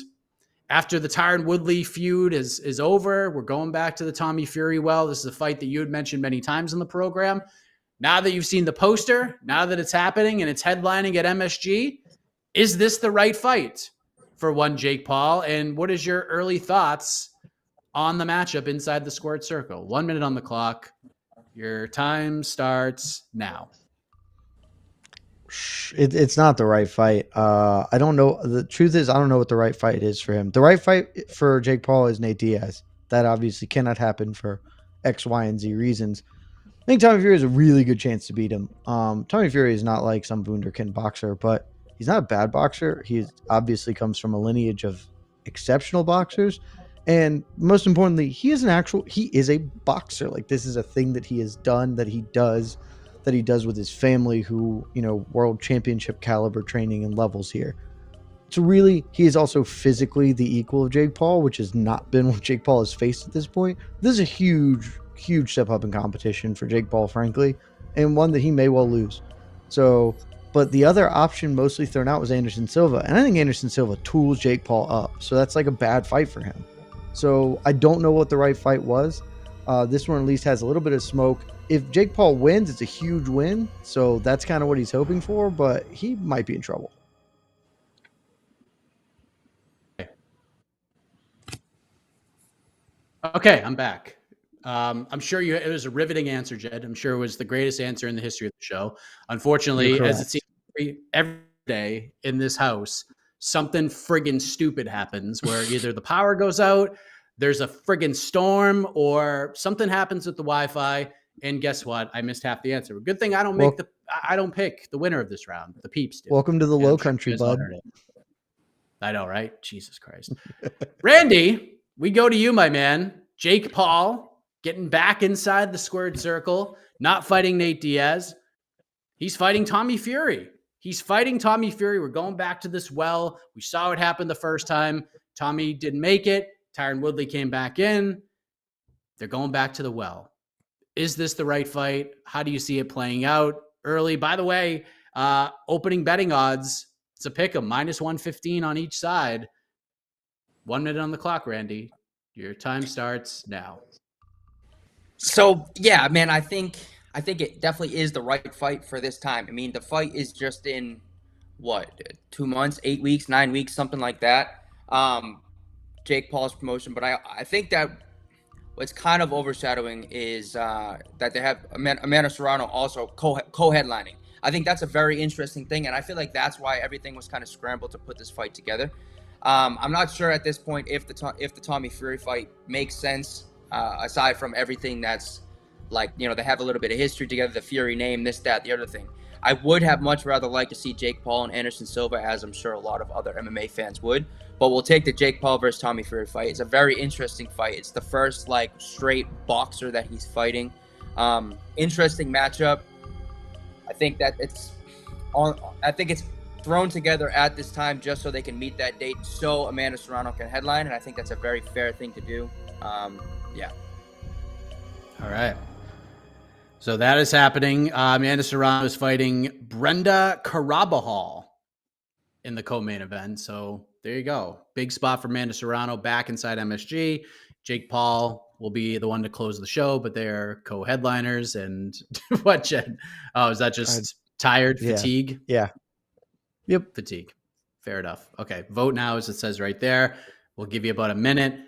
after the Tyron Woodley feud is over, we're going back to the Tommy Fury well. This is a fight that you had mentioned many times in the program. Now that you've seen the poster, now that it's happening and it's headlining at MSG, is this the right fight for one Jake Paul? And what is your early thoughts on the matchup inside the squared circle? 1 minute on the clock. Your time starts now. It's not the right fight. I don't know. The truth is, I don't know what the right fight is for him. The right fight for Jake Paul is Nate Diaz. That obviously cannot happen for X, Y, and Z reasons. I think Tommy Fury has a really good chance to beat him. Tommy Fury is not like some wunderkind boxer, but he's not a bad boxer. He obviously comes from a lineage of exceptional boxers. And most importantly, he is a boxer. Like, this is a thing that he has done, that he does with his family, who, world championship caliber training and levels here. So really, he is also physically the equal of Jake Paul, which has not been what Jake Paul has faced at this point. This is a huge step up in competition for Jake Paul, frankly, and one that he may well lose. So, but the other option mostly thrown out was Anderson Silva. And I think Anderson Silva tools Jake Paul up. So that's like a bad fight for him. So I don't know what the right fight was. This one at least has a little bit of smoke. If Jake Paul wins, it's a huge win. So that's kind of what he's hoping for, but he might be in trouble. Okay, I'm back. I'm sure it was a riveting answer, Jed. I'm sure it was the greatest answer in the history of the show. Unfortunately, as it seems every day in this house, something friggin' stupid happens where either the power goes out, there's a friggin' storm, or something happens with the Wi-Fi. And guess what? I missed half the answer. Good thing I don't pick the winner of this round. The peeps do. Welcome to the Low Country, bud. I know, right? Jesus Christ. Randy, we go to you, my man. Jake Paul getting back inside the squared circle, not fighting Nate Diaz. He's fighting Tommy Fury. We're going back to this well. We saw what happened the first time. Tommy didn't make it. Tyron Woodley came back in. They're going back to the well. Is this the right fight? How do you see it playing out early? By the way, opening betting odds, it's a pick 'em, -115 on each side. 1 minute on the clock, Randy. Your time starts now. So yeah, man, I think it definitely is the right fight for this time. I mean, the fight is just in what, 2 months, 8 weeks, 9 weeks, something like that. Jake Paul's promotion, but I think that what's kind of overshadowing is that they have Amanda Serrano also co-headlining. I think that's a very interesting thing, and I feel like that's why everything was kind of scrambled to put this fight together. I'm not sure at this point if the Tommy Fury fight makes sense, aside from everything that's like, they have a little bit of history together, the Fury name, this, that, the other thing. I would have much rather liked to see Jake Paul and Anderson Silva, as I'm sure a lot of other MMA fans would. But we'll take the Jake Paul versus Tommy Fury fight. It's a very interesting fight. It's the first straight boxer that he's fighting. Interesting matchup. I think it's thrown together at this time just so they can meet that date, so Amanda Serrano can headline, and I think that's a very fair thing to do. Yeah. All right. So that is happening. Amanda Serrano is fighting Brenda Carabajal in the co-main event. So there you go. Big spot for Amanda Serrano back inside MSG. Jake Paul will be the one to close the show, but they're co-headliners. And what, Jen? Oh, is that just tired? Yeah. Fatigue? Yeah. Yep. Fatigue. Fair enough. Okay. Vote now, as it says right there. We'll give you about a minute.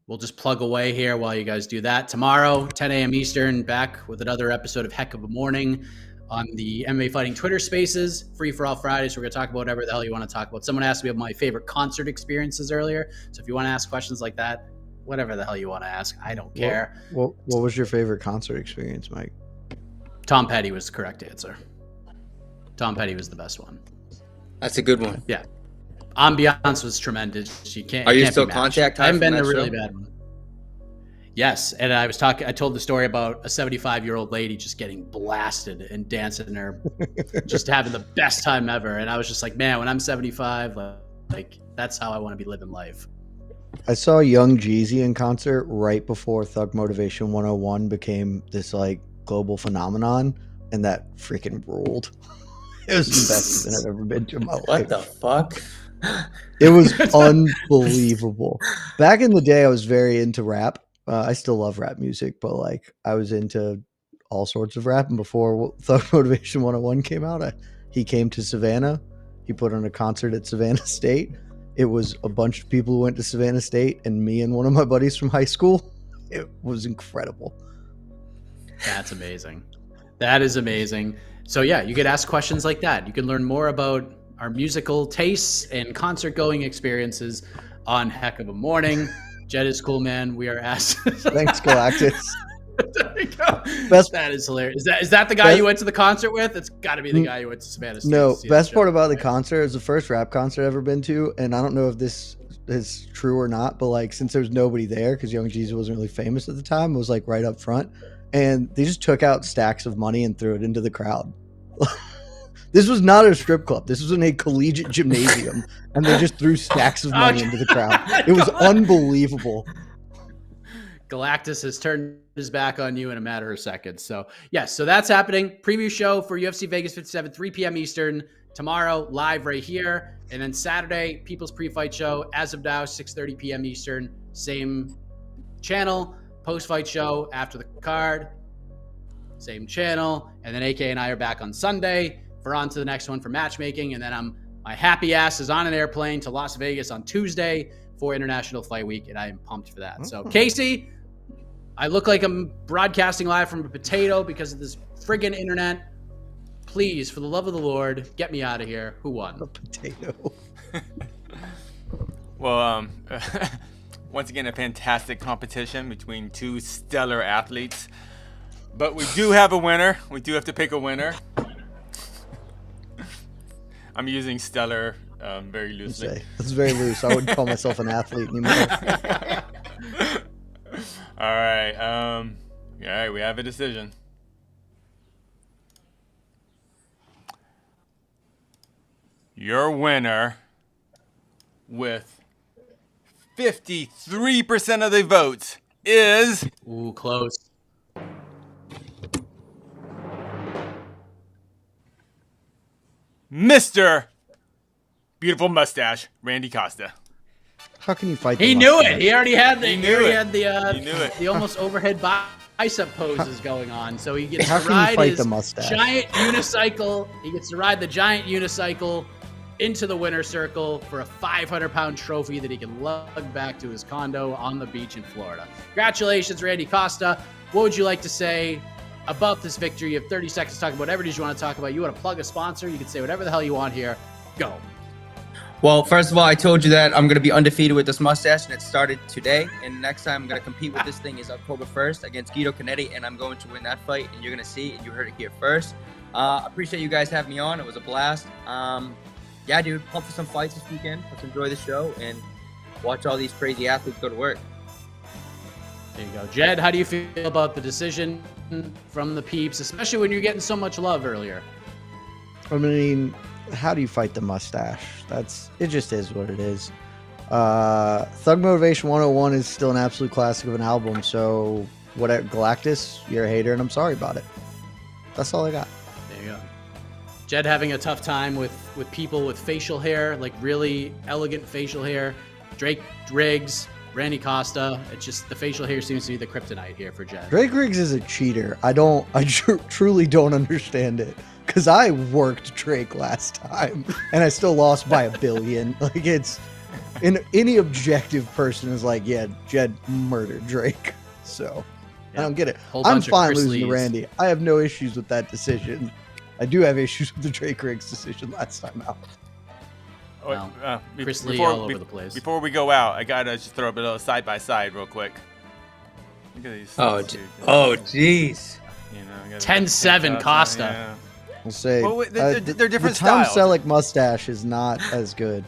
We'll just plug away here while you guys do that. Tomorrow, 10 a.m. Eastern, back with another episode of Heck of a Morning on the MMA Fighting Twitter Spaces. Free for all Fridays. We're going to talk about whatever the hell you want to talk about. Someone asked me about my favorite concert experiences earlier. So if you want to ask questions like that, whatever the hell you want to ask, I don't care. What was your favorite concert experience, Mike? Tom Petty was the correct answer. Tom Petty was the best one. That's a good one. Yeah. Ambiance was tremendous. You can't. Are you can't still be contact? I haven't been a really bad one. Yes, and I told the story about a 75-year-old lady just getting blasted and dancing her, just having the best time ever. And I was just like, man, when I'm 75, like that's how I want to be living life. I saw Young Jeezy in concert right before Thug Motivation 101 became this global phenomenon, and that freaking ruled. It was the best thing I've ever been to in my life. What the fuck? It was unbelievable. Back in the day, I was very into rap. I still love rap music, but I was into all sorts of rap. And before Thug Motivation 101 came out, he came to Savannah. He put on a concert at Savannah State. It was a bunch of people who went to Savannah State and me and one of my buddies from high school. It was incredible. That's amazing. That is amazing. So yeah, you could ask questions like that. You can learn more about our musical tastes and concert going experiences on Heck of a Morning. Jed is cool, man. We are asked. Thanks, Galactus. There you go. Best, that is hilarious. Is that the guy you went to the concert with? It's got to be the guy you went to Savannah State. No, best part about the concert is the first rap concert I've ever been to, and I don't know if this is true or not, but since there was nobody there because Young Jeezy wasn't really famous at the time, it was right up front, and they just took out stacks of money and threw it into the crowd. This was not a strip club. This was in a collegiate gymnasium, and they just threw stacks of money into the crowd. It was unbelievable. Galactus has turned his back on you in a matter of seconds. So, yes, so that's happening. Preview show for UFC Vegas 57, 3 p.m. Eastern. Tomorrow, live right here. And then Saturday, People's Pre-Fight Show. As of now, 6:30 p.m. Eastern. Same channel. Post-fight show after the card. Same channel. And then AK and I are back on Sunday. For on to the next one for matchmaking, and then my happy ass is on an airplane to Las Vegas on Tuesday for International Fight Week, and I am pumped for that. So, Casey, I look like I'm broadcasting live from a potato because of this friggin' internet. Please, for the love of the Lord, get me out of here. Who won? A potato. Well, once again, a fantastic competition between two stellar athletes. But we do have a winner. We do have to pick a winner. I'm using stellar very loosely. That's very loose. I wouldn't call myself an athlete anymore. All right, we have a decision. Your winner with 53% of the votes is Ooh, close. Mr. Beautiful Mustache, Randy Costa. How can you fight? He knew it. He already had the. He He knew already it. had the. He knew it. The almost overhead bicep poses going on, so he gets How to can you ride fight his the mustache? giant unicycle. He gets to ride the giant unicycle into the winner's circle for a 500-pound trophy that he can lug back to his condo on the beach in Florida. Congratulations, Randy Costa. What would you like to say about this victory? You have 30 seconds to talk about whatever it is you want to talk about. You want to plug a sponsor? You can say whatever the hell you want here. Go. Well, first of all, I told you that I'm going to be undefeated with this mustache, and it started today. And next time I'm going to compete with this thing is October 1st against Guido Canetti, and I'm going to win that fight, and you're going to see, and you heard it here first. Appreciate you guys having me on. It was a blast. Yeah, dude, pumped for some fights this weekend. Let's enjoy the show and watch all these crazy athletes go to work. There you go. Jed, how do you feel about the decision from the peeps, especially when you're getting so much love earlier? I mean, how do you fight the mustache? It just is what it is. Thug Motivation 101 is still an absolute classic of an album. So, whatever, Galactus, you're a hater, and I'm sorry about it. That's all I got. There you go. Jed having a tough time with people with facial hair, like really elegant facial hair. Drake Riggs, Randy Costa. It's just the facial hair seems to be the kryptonite here for Jed. Drake Riggs is a cheater. I truly don't understand it. Because I worked Drake last time, and I still lost by $1 billion. Like, any objective person is like, yeah, Jed murdered Drake. So, I don't get it. Whole I'm bunch of fine Chris losing to Lees. Randy. I have no issues with that decision. I do have issues with the Drake Riggs decision last time out. Well, Chris Lee all over the place. Before we go out, I gotta just throw up a little side by side real quick. Look at these. Jeez. You know, 10-7 Costa. Yeah. I'll say Well, they're different the Tom styles. Selleck mustache is not as good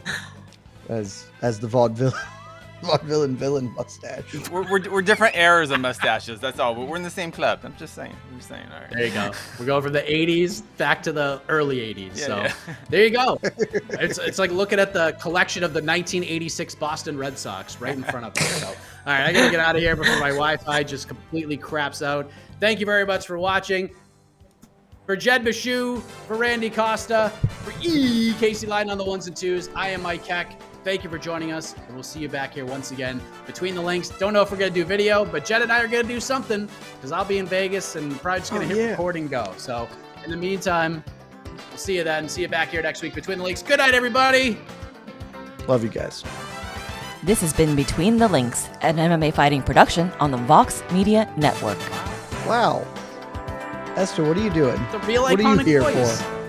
as the vaudevillain villain mustache. We're different eras of mustaches. That's all. We're in the same club. I'm just saying. All right. There you go. We're going from the 80s back to the early 80s. Yeah, so yeah. there you go. It's like looking at the collection of the 1986 Boston Red Sox right in front of us. So, all right, I got to get out of here before my Wi-Fi just completely craps out. Thank you very much for watching. For Jed Meshew, for Randy Costa, for Casey Lyden on the ones and twos, I am Mike Keck. Thank you for joining us, and we'll see you back here once again between the links. Don't know if we're going to do video, but Jed and I are going to do something because I'll be in Vegas and probably just going to hit record and go. So in the meantime, we'll see you then. See you back here next week between the links. Good night, everybody. Love you guys. This has been Between the Links, an MMA fighting production on the Vox Media Network. Wow. Esther, what are you doing? The real What are you iconic here voice. for?